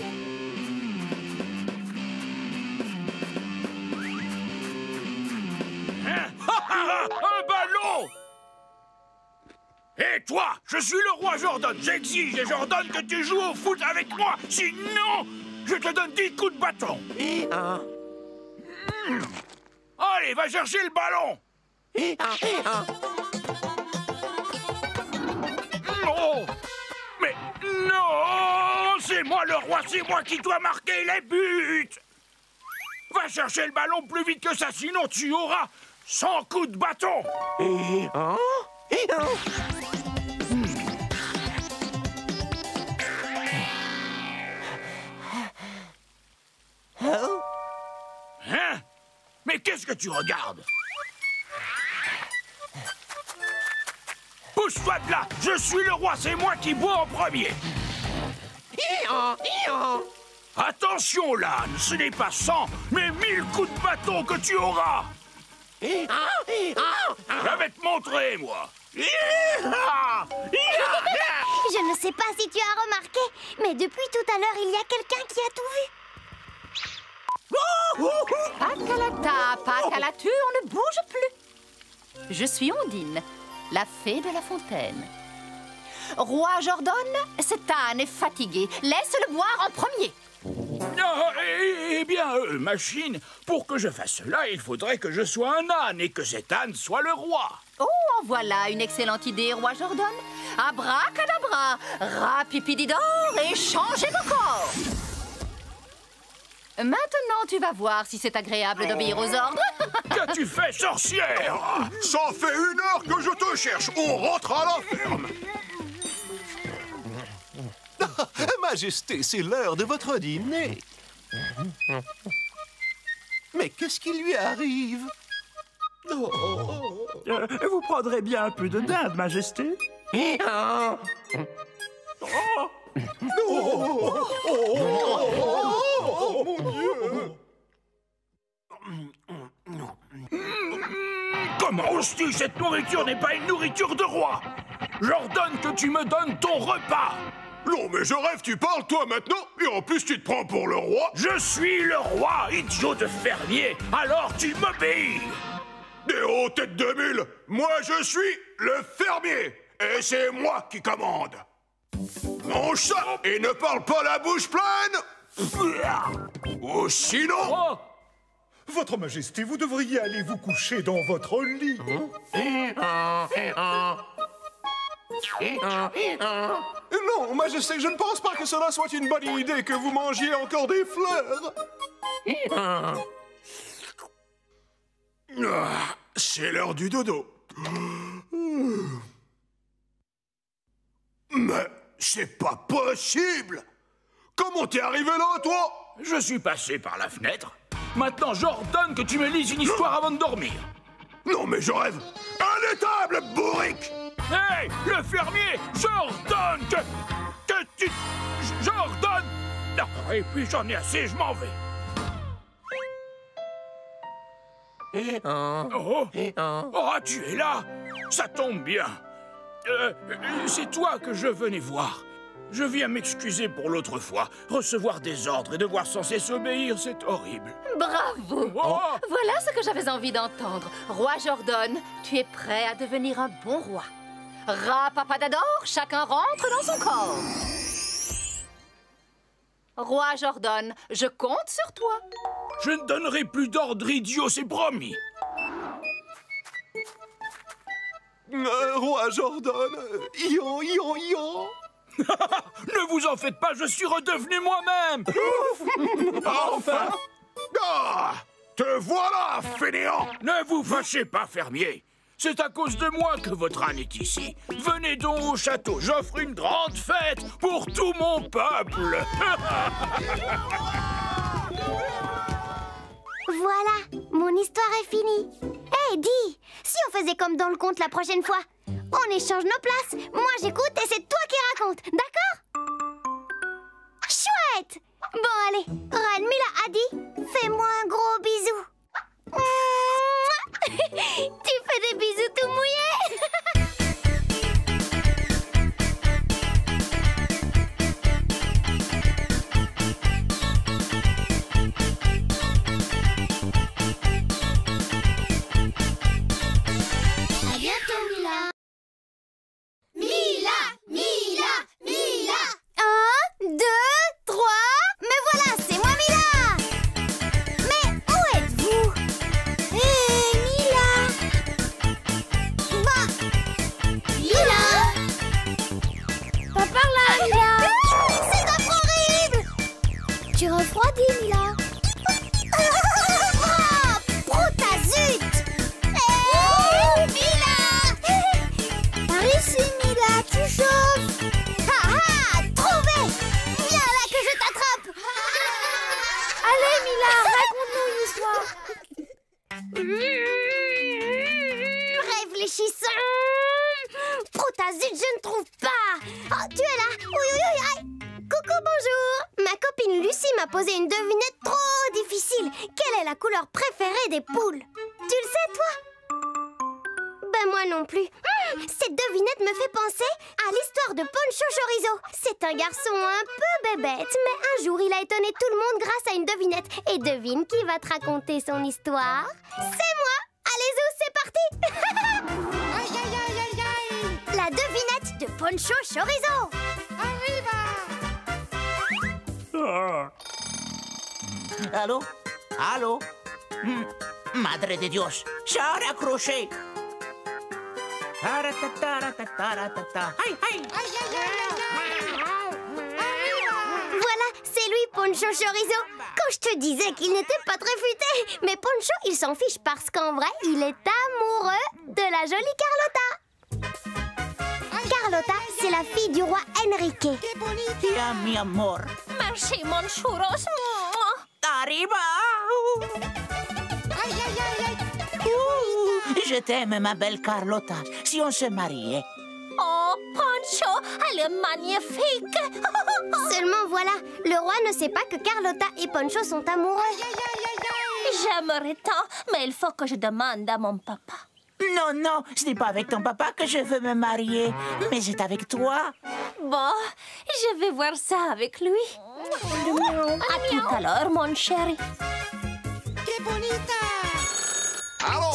Hein? Un ballon! Et toi, je suis le roi Jordan. J'exige et j'ordonne que tu joues au foot avec moi. Sinon, je te donne 10 coups de bâton. Allez, va chercher le ballon. Non! Mais non! C'est moi le roi, c'est moi qui dois marquer les buts. Va chercher le ballon plus vite que ça, sinon tu auras 100 coups de bâton. Hein? Mais qu'est-ce que tu regardes? Pousse-toi de là! Je suis le roi, c'est moi qui bois en premier! Attention, l'âne, ce n'est pas 100, mais 1000 coups de bâton que tu auras! Je vais te montrer, moi! Je ne sais pas si tu as remarqué, mais depuis tout à l'heure, il y a quelqu'un qui a tout vu. Pacalata, pacalatu, on ne bouge plus. Je suis Ondine, la fée de la fontaine. Roi Jordan, cet âne est fatigué. Laisse-le boire en premier. Eh bien, machine, pour que je fasse cela, il faudrait que je sois un âne et que cet âne soit le roi. Oh, en voilà une excellente idée, roi Jordan. Abracadabra, rapipididor et changez vos corps. Maintenant, tu vas voir si c'est agréable d'obéir aux ordres. Qu'as-tu fait, sorcière? Ça fait 1 heure que je te cherche. On rentre à la ferme. Majesté, c'est l'heure de votre dîner. Mais qu'est-ce qui lui arrive? Vous prendrez bien un peu de dinde, Majesté? Mon Dieu! Comment oses-tu? Cette nourriture n'est pas une nourriture de roi. J'ordonne que tu me donnes ton repas. Non, mais je rêve, tu parles, toi, maintenant? Et en plus, tu te prends pour le roi? Je suis le roi, idiot de fermier. Alors tu m'obéis. Des hauts têtes de mule! Moi, je suis le fermier! Et c'est moi qui commande! Mange ça et ne parle pas la bouche pleine! Ou sinon... Votre Majesté, vous devriez aller vous coucher dans votre lit. Non, Majesté, je ne pense pas que cela soit une bonne idée que vous mangiez encore des fleurs. C'est l'heure du dodo. Mais c'est pas possible! Comment t'es arrivé là, toi? Je suis passé par la fenêtre. Maintenant, j'ordonne que tu me lises une histoire avant de dormir. Non, mais je rêve. Un étable bourrique! Hé, le fermier, j'ordonne que tu... J'ordonne... Non, et puis j'en ai assez, je m'en vais. Oh, tu es là? Ça tombe bien. C'est toi que je venais voir. Je viens m'excuser pour l'autre fois. Recevoir des ordres et devoir sans cesse obéir, c'est horrible. Bravo! Voilà ce que j'avais envie d'entendre. Roi Jordan, tu es prêt à devenir un bon roi. Rapapadador, chacun rentre dans son corps. Roi Jordan, je compte sur toi. Je ne donnerai plus d'ordre idiot, c'est promis. Roi Jordan, ion, ion, ion. Ne vous en faites pas, je suis redevenu moi-même. Enfin. Ah, te voilà, fainéant. Ne vous fâchez pas, fermier. C'est à cause de moi que votre âne est ici. Venez donc au château, j'offre une grande fête pour tout mon peuple. Voilà, mon histoire est finie. Hé, dis, si on faisait comme dans le conte la prochaine fois, on échange nos places. Moi j'écoute et c'est toi qui racontes, d'accord? Chouette! Bon allez, Reine Mila a dit, fais-moi un gros bisou. Tu fais des bisous tout mouillés. À bientôt, Mila. Mila, Mila, Mila. 1, 2, 3. Mais voilà, c'est moi, Mila. Mais où êtes-vous? Hé, Mila. Bah, Mila. Pas par là, Mila. C'est trop horrible. Tu refroidis, Mila. Protazut. Hé, Mila. Par ici, Mila, tu chauffes. Ha ha, trouvé. Viens là que je t'attrape. Allez, Mila, raconte-nous une histoire. Réfléchissons. Protazut, je ne trouve pas. Oh, tu es là. Oui, oui, oui. Aïe. Coucou, bonjour. Ma copine Lucie m'a posé une devinette trop difficile. Quelle est la couleur préférée des poules? Tu le sais, toi? Ben moi non plus. Cette devinette me fait penser à l'histoire de Poncho Chorizo. C'est un garçon un peu bébête, mais un jour il a étonné tout le monde grâce à une devinette. Et devine qui va te raconter son histoire? C'est moi. Allez-y, c'est parti. Aïe, aïe, aïe, aïe, aïe. La devinette de Poncho Chorizo. Arriva. Allô? Allô? Madre de Dios, ya raccroché. Voilà, c'est lui, Poncho Chorizo. Quand je te disais qu'il n'était pas très futé. Mais Poncho, il s'en fiche parce qu'en vrai, il est amoureux de la jolie Carlota. Carlota, c'est la fille du roi Enrique. Tía, mi amor. Merci, mon churros. Arriba! Aïe, aïe, aïe, aïe. Je t'aime, ma belle Carlota. Si on se mariait. Oh, Poncho, elle est magnifique. Seulement voilà, le roi ne sait pas que Carlota et Poncho sont amoureux. J'aimerais tant, mais il faut que je demande à mon papa. Non, non, ce n'est pas avec ton papa que je veux me marier, mais c'est avec toi. Bon, je vais voir ça avec lui. À tout à l'heure, mon chéri. Que bonita.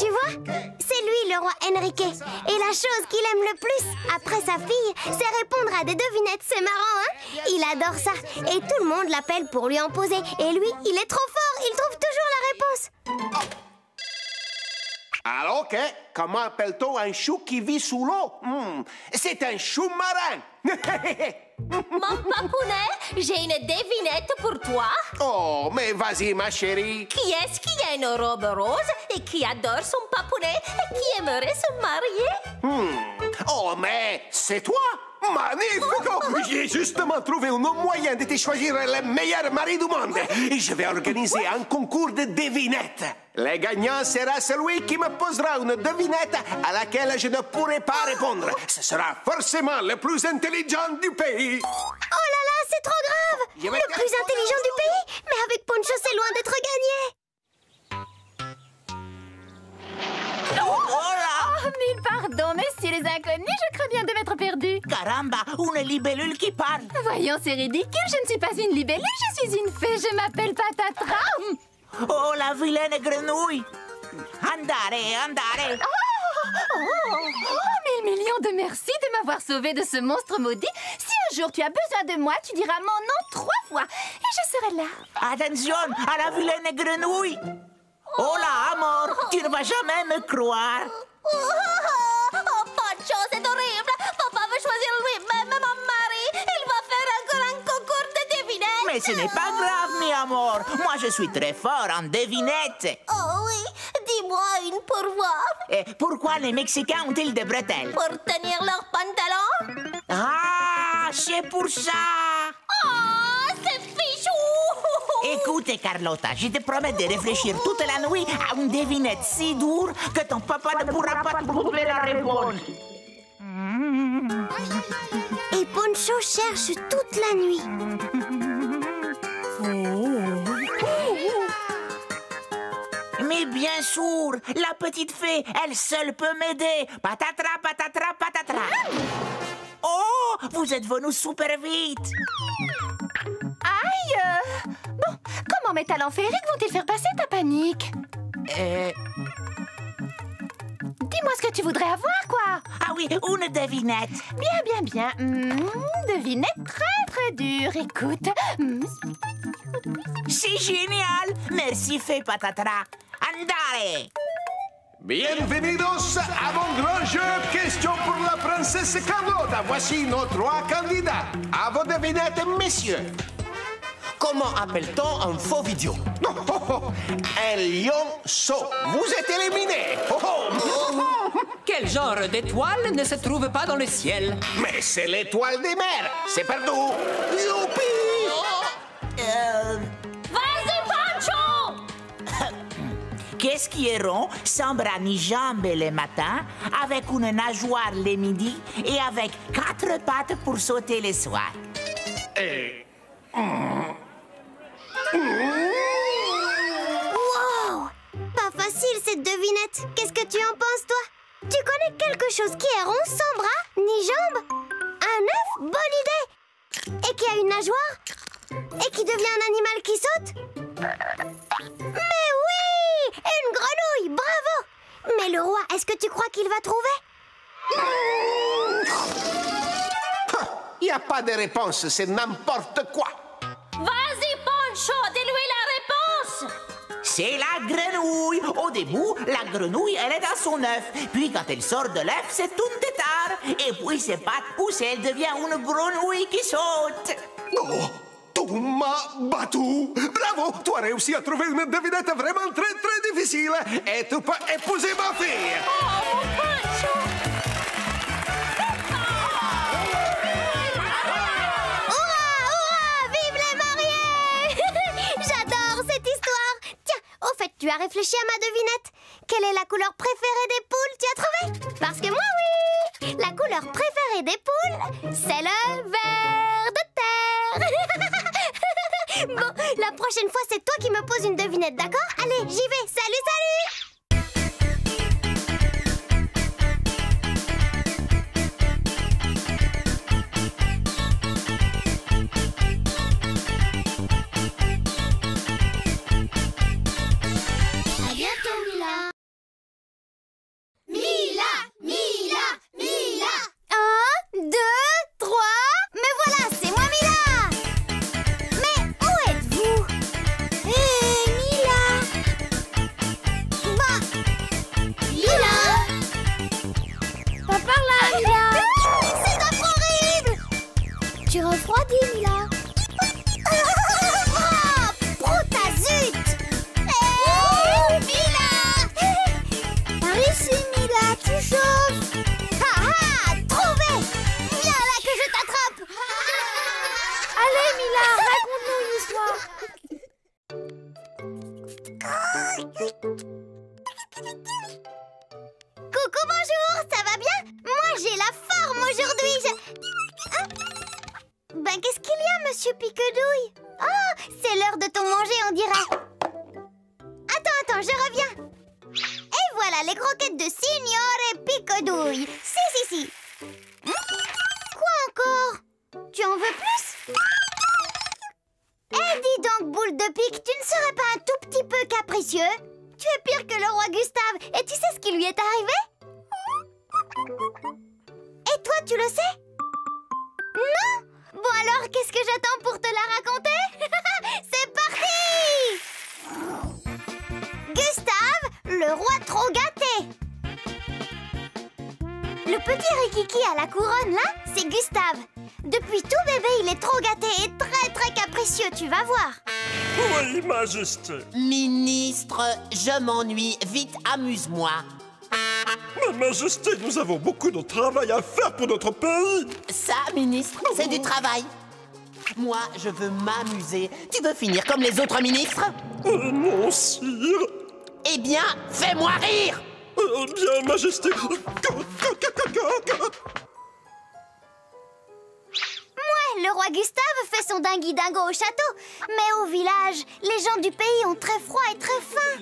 Tu vois, c'est lui le roi Enrique. Et la chose qu'il aime le plus, après sa fille, c'est répondre à des devinettes. C'est marrant, hein? Il adore ça. Et tout le monde l'appelle pour lui en poser. Et lui, il est trop fort. Il trouve toujours la réponse. Alors, ok, comment appelle-t-on un chou qui vit sous l'eau? C'est un chou marin. Mon papounet, j'ai une devinette pour toi. Oh, mais vas-y, ma chérie. Qui est-ce qui a une robe rose et qui adore son papounet et qui aimerait se marier? Oh, mais c'est toi. Magnifique! J'ai justement trouvé un moyen de te choisir le meilleur mari du monde. Et je vais organiser un concours de devinettes. Le gagnant sera celui qui me posera une devinette à laquelle je ne pourrai pas répondre. Ce sera forcément le plus intelligent du pays. Oh là là, c'est trop grave! Le plus intelligent du pays? Mais avec Poncho, c'est loin d'être gagné. Oh, mille pardons, messieurs les inconnus, je crains bien de m'être perdue. Caramba, une libellule qui parle. Voyons, c'est ridicule, je ne suis pas une libellule, je suis une fée, je m'appelle Patatra. Oh, la vilaine grenouille. Andare, andare. Oh, mais il million de merci de m'avoir sauvé de ce monstre maudit. Si un jour tu as besoin de moi, tu diras mon nom 3 fois et je serai là. Attention à la vilaine grenouille. Oh là, Amor, tu ne vas jamais me croire. Oh, Pancho, c'est horrible. Papa veut choisir lui-même mon mari. Il va faire encore un concours de devinettes. Mais ce n'est pas grave, mi amor. Moi, je suis très fort en devinettes. Oh oui, dis-moi une pour voir. Et pourquoi les Mexicains ont-ils des bretelles? Pour tenir leurs pantalons. Ah, c'est pour ça. Oh, c'est fichou. Écoute, Carlotta, je te promets de réfléchir toute la nuit à une devinette si dure que ton papa ne pourra pas trouver la réponse. Et Poncho cherche toute la nuit. Mais bien sûr, la petite fée, elle seule peut m'aider. Patatra, patatra, patatra. Oh, vous êtes venu super vite. Aïe! Bon, comment mes talents féeriques vont-ils faire passer ta panique? Dis-moi ce que tu voudrais avoir, quoi. Ah oui, une devinette. Bien. Devinette très dure. Écoute. C'est génial. Merci, fée patatra. Andale. Bienvenidos à mon grand jeu Question pour la princesse Carlotta. Voici nos 3 candidats. À vos devinettes, messieurs. Comment appelle-t-on un faux vidéo? Un lionceau. Vous êtes éliminé. Quel genre d'étoile ne se trouve pas dans le ciel? Mais c'est l'étoile des mers. C'est perdu. Youpi! Vas-y, Pancho. Qu'est-ce qui est rond, sans bras ni jambes les matins, avec une nageoire les midis et avec 4 pattes pour sauter les soirs? Wow! Pas facile cette devinette. Qu'est-ce que tu en penses, toi? Tu connais quelque chose qui est rond, sans bras, ni jambes? Un œuf? Bonne idée! Et qui a une nageoire? Et qui devient un animal qui saute? Mais oui! Une grenouille! Bravo! Mais le roi, est-ce que tu crois qu'il va trouver? Il n'y a pas de réponse, c'est n'importe quoi. Vas-y, Pancho, dis-lui la réponse. C'est la grenouille. Au début, la grenouille, elle est dans son œuf. Puis, quand elle sort de l'œuf, c'est une tétard. Et puis, ses pattes poussent et elle devient une grenouille qui saute. Oh, tu m'as battu. Bravo, tu as réussi à trouver une devinette vraiment très difficile. Et tu peux épouser ma fille. Oh, mon Pancho. Au fait, tu as réfléchi à ma devinette? Quelle est la couleur préférée des poules? Tu as trouvé? Parce que moi, oui! La couleur préférée des poules, c'est le vert de terre! Bon, la prochaine fois, c'est toi qui me poses une devinette, d'accord? Allez, j'y vais! Salut! Coucou, bonjour, ça va bien? Moi, j'ai la forme aujourd'hui. Hein? Ben, qu'est-ce qu'il y a, monsieur Piquedouille? Oh, c'est l'heure de ton manger, on dirait. Attends, je reviens. Et voilà les croquettes de Signore Piquedouille. Si. Quoi encore? Tu en veux plus? Eh, dis donc, boule de pique, tu ne serais pas un tout petit peu capricieux? Tu es pire que le roi Gustave, et tu sais ce qui lui est arrivé? tu le sais? Non? Bon alors, qu'est-ce que j'attends pour te la raconter? C'est parti! Gustave, le roi trop gâté. Le petit Rikiki à la couronne, là, c'est Gustave. Depuis tout bébé, il est trop gâté et très très capricieux, tu vas voir. Oui, Majesté. Ministre, je m'ennuie. Vite, amuse-moi. Mais Majesté, nous avons beaucoup de travail à faire pour notre pays. Ça, ministre, c'est du travail. Moi, je veux m'amuser. Tu veux finir comme les autres ministres? Non, sire. Eh bien, fais-moi rire. Bien, Majesté. Le roi Gustave fait son dingui-dingo au château, mais au village, les gens du pays ont très froid et très faim.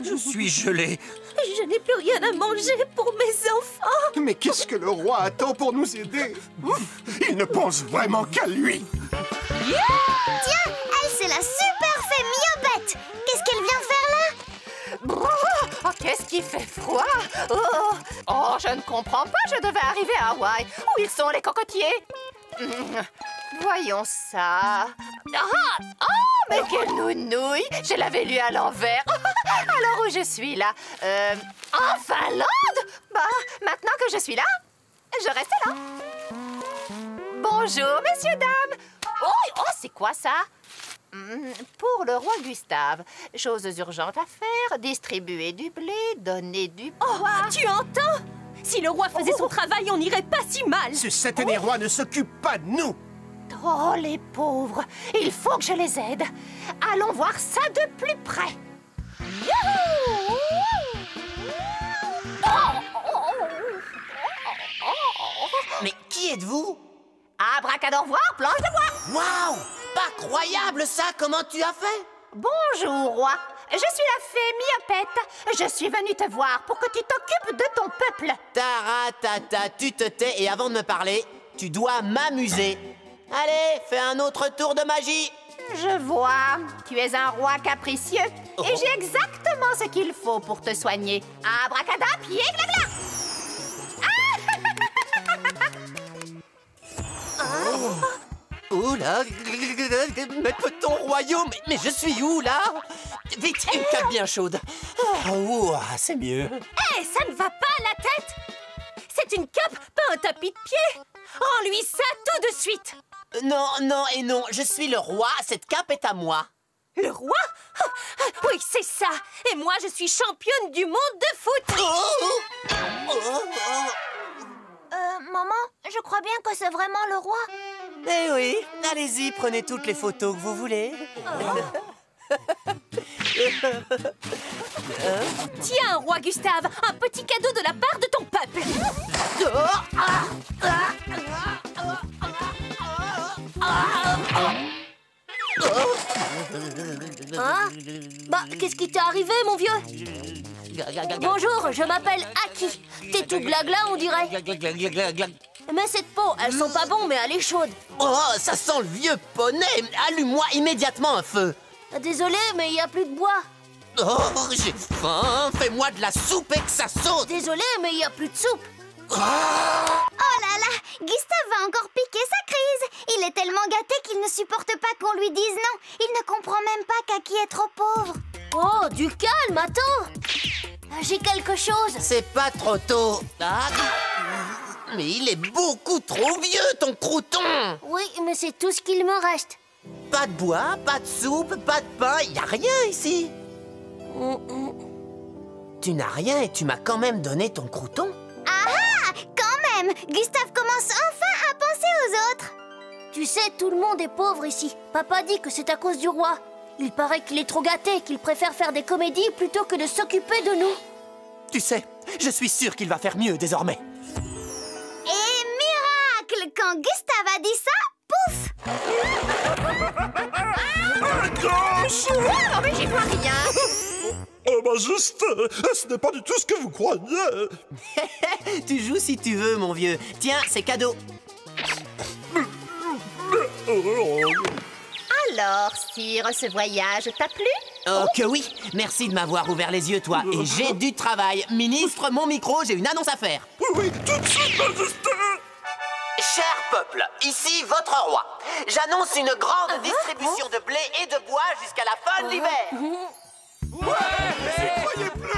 Je suis gelé. Je n'ai plus rien à manger pour mes enfants. Mais qu'est-ce que le roi attend pour nous aider? Il ne pense vraiment qu'à lui. Tiens, elle, c'est la super fée Miopette. Qu'est-ce qu'elle vient faire là? Oh, qu'est-ce qui fait froid? Oh, je ne comprends pas, je devais arriver à Hawaï. Où ils sont les cocotiers? Voyons ça. Mais quelle nounouille! Je l'avais lu à l'envers. Alors où je suis là? En Finlande? Bah, maintenant que je suis là, je reste là. Bonjour, messieurs, dames. Oh, c'est quoi ça? Pour le roi Gustave, choses urgentes à faire, distribuer du blé, donner du poids. Oh, tu entends? Si le roi faisait son travail, on n'irait pas si mal. Ce satané roi ne s'occupe pas de nous. Oh, les pauvres! Il faut que je les aide. Allons voir ça de plus près. Mais qui êtes-vous? Abracadabra, planche de bois. Waouh! Pas croyable ça! Comment tu as fait? Bonjour, roi. Je suis la fée Miopette. Je suis venue te voir pour que tu t'occupes de ton peuple. Taratata, tu te tais et avant de me parler, tu dois m'amuser. Allez, fais un autre tour de magie. Je vois. Tu es un roi capricieux. Et j'ai exactement ce qu'il faut pour te soigner. Abracadabra, pied glabla. Oh là, maître ton royaume, mais je suis où là? Vite, une cape bien chaude. Oh, c'est mieux. Hé, ça ne va pas à la tête. C'est une cape, pas un tapis de pied. Rends-lui ça tout de suite. Non, non et non, je suis le roi, cette cape est à moi. Le roi? Oui, c'est ça. Et moi, je suis championne du monde de foot. Maman, je crois bien que c'est vraiment le roi. Eh oui, allez-y, prenez toutes les photos que vous voulez. Tiens, roi Gustave, un petit cadeau de la part de ton peuple. Hein? Bah, qu'est-ce qui t'est arrivé, mon vieux? Bonjour, je m'appelle Aki. T'es tout glagla, on dirait. Mais cette peau, elles sont pas bonnes, mais elle est chaude. Oh, ça sent le vieux poney. Allume-moi immédiatement un feu. Désolé, mais il n'y a plus de bois. Oh, j'ai faim. Fais-moi de la soupe et que ça saute. Désolé, mais il n'y a plus de soupe. Oh là là, Gustave va encore piquer sa crise. Il est tellement gâté qu'il ne supporte pas qu'on lui dise non. Il ne comprend même pas qu'Aki est trop pauvre. Oh, du calme, attends. J'ai quelque chose. C'est pas trop tôt. Ah, mais il est beaucoup trop vieux, ton crouton. Oui, mais c'est tout ce qu'il me reste. Pas de bois, pas de soupe, pas de pain, y a rien ici. Tu n'as rien et tu m'as quand même donné ton crouton. Ah ah, quand même, Gustave commence enfin à penser aux autres. Tu sais, tout le monde est pauvre ici. Papa dit que c'est à cause du roi. Il paraît qu'il est trop gâté, qu'il préfère faire des comédies plutôt que de s'occuper de nous. Tu sais, je suis sûr qu'il va faire mieux désormais. Et miracle, quand Gustave a dit ça, pouf! Non, mais j'y vois rien. Oh, Majesté, ce n'est pas du tout ce que vous croyez. Tu joues si tu veux, mon vieux. Tiens, c'est cadeau. Alors, sire, ce voyage t'a plu? Oh que oui. Merci de m'avoir ouvert les yeux, toi. Et j'ai du travail. Ministre, mon micro, j'ai une annonce à faire. Oui, tout de suite, Majesté. Cher peuple, ici votre roi. J'annonce une grande distribution de blé et de bois jusqu'à la fin de l'hiver. J'y croyais plus.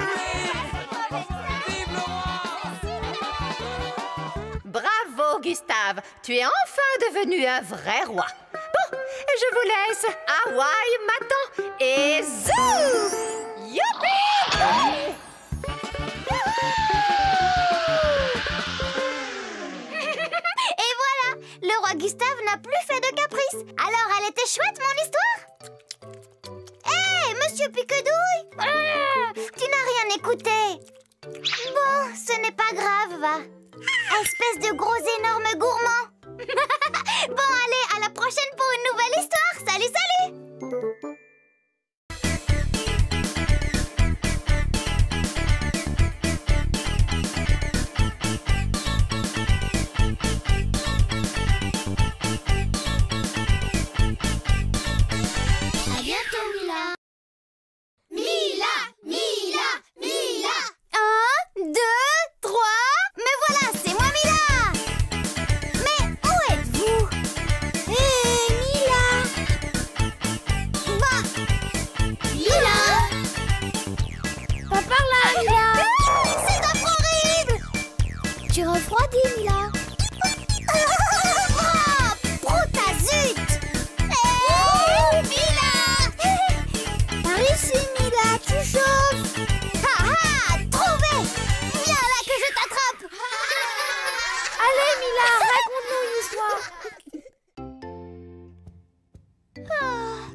Bravo, Gustave. Tu es enfin devenu un vrai roi. Bon, je vous laisse. Hawaï m'attend. Et zou! Youpi! Et voilà, le roi Gustave n'a plus fait de caprice. Alors, elle était chouette, mon histoire? Hé, monsieur Piquedouille, tu n'as rien écouté. Bon, ce n'est pas grave, va. Espèce de gros énorme gourmand. Bon, allez, à la prochaine pour une nouvelle histoire. Salut, salut! À bientôt, Mila. Mila, Mila, Mila. 1, 2, 3. Mais voilà, c'est moi, Mila. Mais où êtes-vous? Hé, Mila. Bah, Mila. Pas par là, Mila. C'est horrible. Tu refroidis, Mila. Oh, brutazut. Mila. Par ici, Mila, tu chauffes. Ah ah, trouvé. Viens là que je t'attrape. Allez, Mila, raconte-nous une histoire.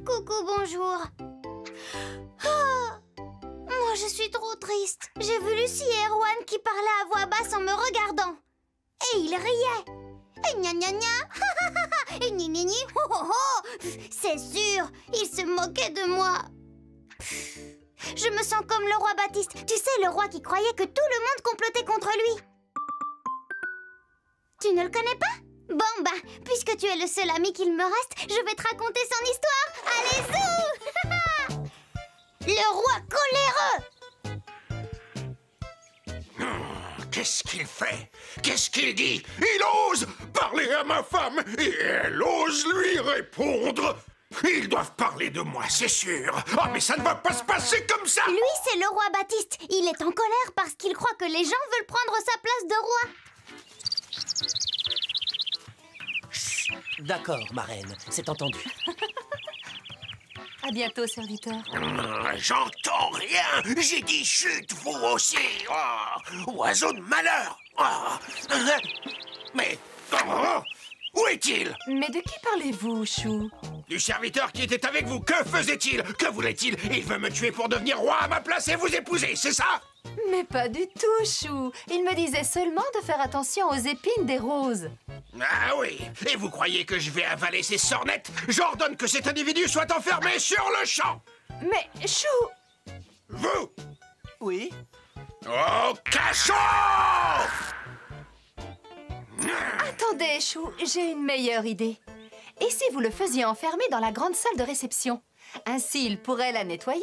Coucou, bonjour. Moi, je suis trop triste. J'ai vu Lucie et Erwan qui parlaient à voix basse en me regardant. Et ils riaient. Et gna gna gna. Et ni ni ni. Ho ho ho. C'est sûr, ils se moquaient de moi. Je me sens comme le roi Baptiste. Tu sais, le roi qui croyait que tout le monde complotait contre lui. Tu ne le connais pas? Bon, bah, puisque tu es le seul ami qu'il me reste, je vais te raconter son histoire. Allez, zou! Le roi coléreux. Qu'est-ce qu'il fait? Qu'est-ce qu'il dit? Il ose parler à ma femme et elle ose lui répondre. Ils doivent parler de moi, c'est sûr. Ah, mais ça ne va pas se passer comme ça. Lui, c'est le roi Baptiste. Il est en colère parce qu'il croit que les gens veulent prendre sa place de roi. D'accord, ma reine, c'est entendu. À bientôt, serviteur. J'entends rien. J'ai dit chut, vous aussi. Oh, oiseau de malheur. Oh. Mais où est-il? Mais de qui parlez-vous, Chou? Du serviteur qui était avec vous, que faisait-il? Que voulait-il? Il veut me tuer pour devenir roi à ma place et vous épouser, c'est ça? Mais pas du tout, Chou. Il me disait seulement de faire attention aux épines des roses. Ah oui. Et vous croyez que je vais avaler ces sornettes? J'ordonne que cet individu soit enfermé sur le champ. Mais, Chou... Vous? Oui? Au cachot! Attendez, Chou, j'ai une meilleure idée. Et si vous le faisiez enfermer dans la grande salle de réception? Ainsi, il pourrait la nettoyer.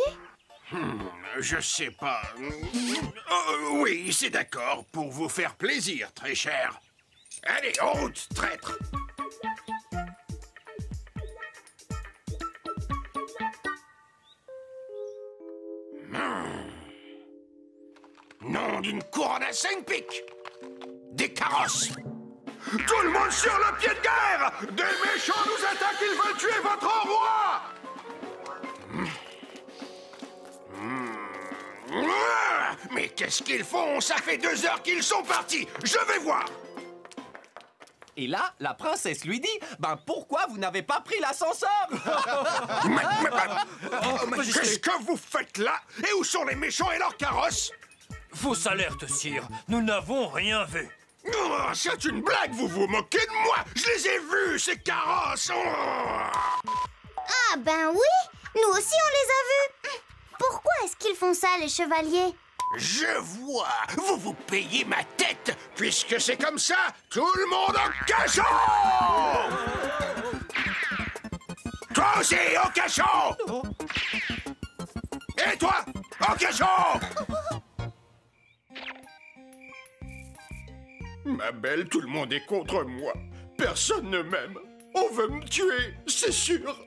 Je sais pas. Oui, c'est d'accord, pour vous faire plaisir, très cher. Allez, en route, traître. Nom d'une couronne à 5 pics. Des carrosses. Tout le monde sur le pied de guerre! Des méchants nous attaquent, ils veulent tuer votre roi! Mais qu'est-ce qu'ils font? Ça fait 2 heures qu'ils sont partis! Je vais voir! Et là, la princesse lui dit, ben pourquoi vous n'avez pas pris l'ascenseur? Qu'est-ce que vous faites là? Et où sont les méchants et leurs carrosses? Fausse alerte, sire. Nous n'avons rien vu. Oh, c'est une blague, vous vous moquez de moi! Je les ai vus, ces carrosses! Ah ben oui, nous aussi on les a vus. Pourquoi est-ce qu'ils font ça, les chevaliers? Je vois, vous vous payez ma tête. Puisque c'est comme ça, tout le monde en cachot! Toi aussi, au cachot! Et toi, au cachot! Ma belle, tout le monde est contre moi. Personne ne m'aime. On veut me tuer, c'est sûr.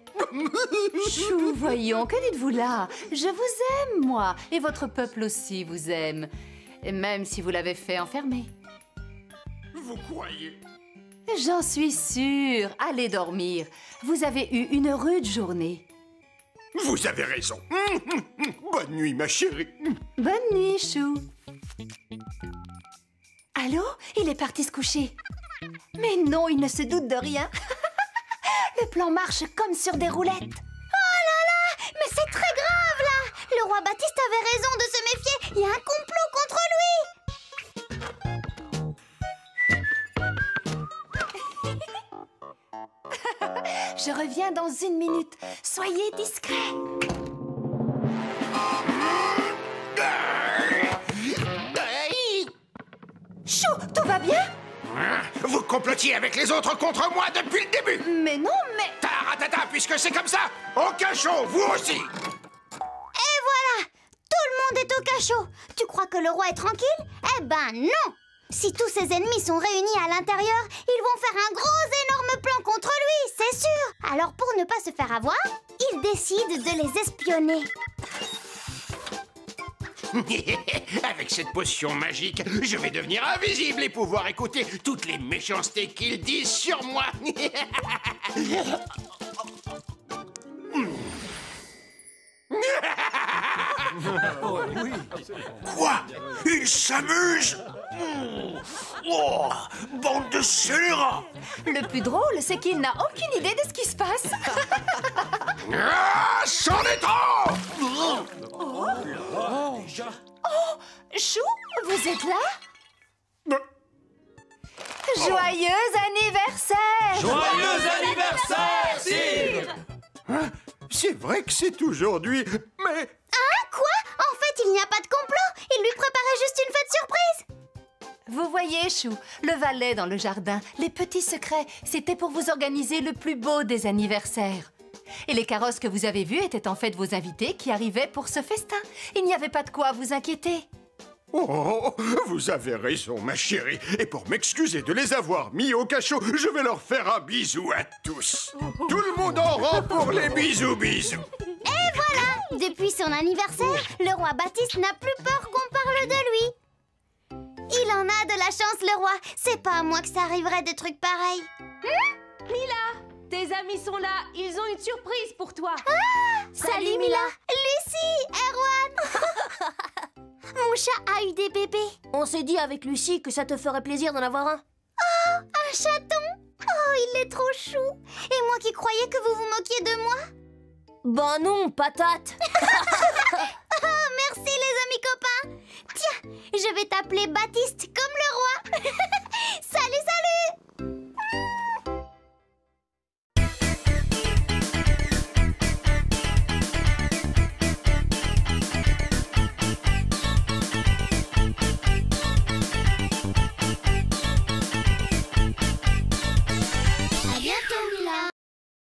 Chou, voyons, que dites-vous là? Je vous aime, moi, et votre peuple aussi vous aime. Et même si vous l'avez fait enfermer. Vous croyez? J'en suis sûre. Allez dormir. Vous avez eu une rude journée. Vous avez raison. Bonne nuit, ma chérie. Bonne nuit, Chou. Allô? Il est parti se coucher. Mais non, il ne se doute de rien. Le plan marche comme sur des roulettes. Oh là là! Mais c'est très grave, là! Le roi Baptiste avait raison de se méfier. Il y a un complot contre lui! Je reviens dans 1 minute. Soyez discret. Chou, tout va bien? Vous complotiez avec les autres contre moi depuis le début. Mais non, mais... Taratata, puisque c'est comme ça, au cachot, vous aussi. Et voilà! Tout le monde est au cachot. Tu crois que le roi est tranquille? Eh ben non! Si tous ses ennemis sont réunis à l'intérieur, ils vont faire un gros énorme plan contre lui, c'est sûr. Alors pour ne pas se faire avoir, il décide de les espionner. Avec cette potion magique, je vais devenir invisible et pouvoir écouter toutes les méchancetés qu'ils disent sur moi. Quoi? Il s'amuse? Oh, bande de scélérats! Le plus drôle, c'est qu'il n'a aucune idée de ce qui se passe. Ah, c'en est trop! Oh, Chou, vous êtes là? Joyeux anniversaire! Joyeux anniversaire, Sire! Hein? C'est vrai que c'est aujourd'hui, mais... Hein? Quoi? En fait, il n'y a pas de complot. Il lui préparait juste une fête surprise. Vous voyez, Chou, le valet dans le jardin, les petits secrets, c'était pour vous organiser le plus beau des anniversaires. Et les carrosses que vous avez vues étaient en fait vos invités qui arrivaient pour ce festin. Il n'y avait pas de quoi vous inquiéter. Oh, vous avez raison, ma chérie. Et pour m'excuser de les avoir mis au cachot, je vais leur faire un bisou à tous. Tout le monde en rang pour les bisous. Et voilà! Depuis son anniversaire, le roi Baptiste n'a plus peur qu'on parle de lui. Il en a de la chance, le roi. C'est pas à moi que ça arriverait des trucs pareils. Mila, tes amis sont là. Ils ont une surprise pour toi. Ah! Salut, Mila. Lucie, Erwan. Mon chat a eu des bébés. On s'est dit avec Lucie que ça te ferait plaisir d'en avoir un. Oh, un chaton. Oh, il est trop chou. Et moi qui croyais que vous vous moquiez de moi. Ben non, patate. Oh, merci les amis copains. Tiens, je vais t'appeler Baptiste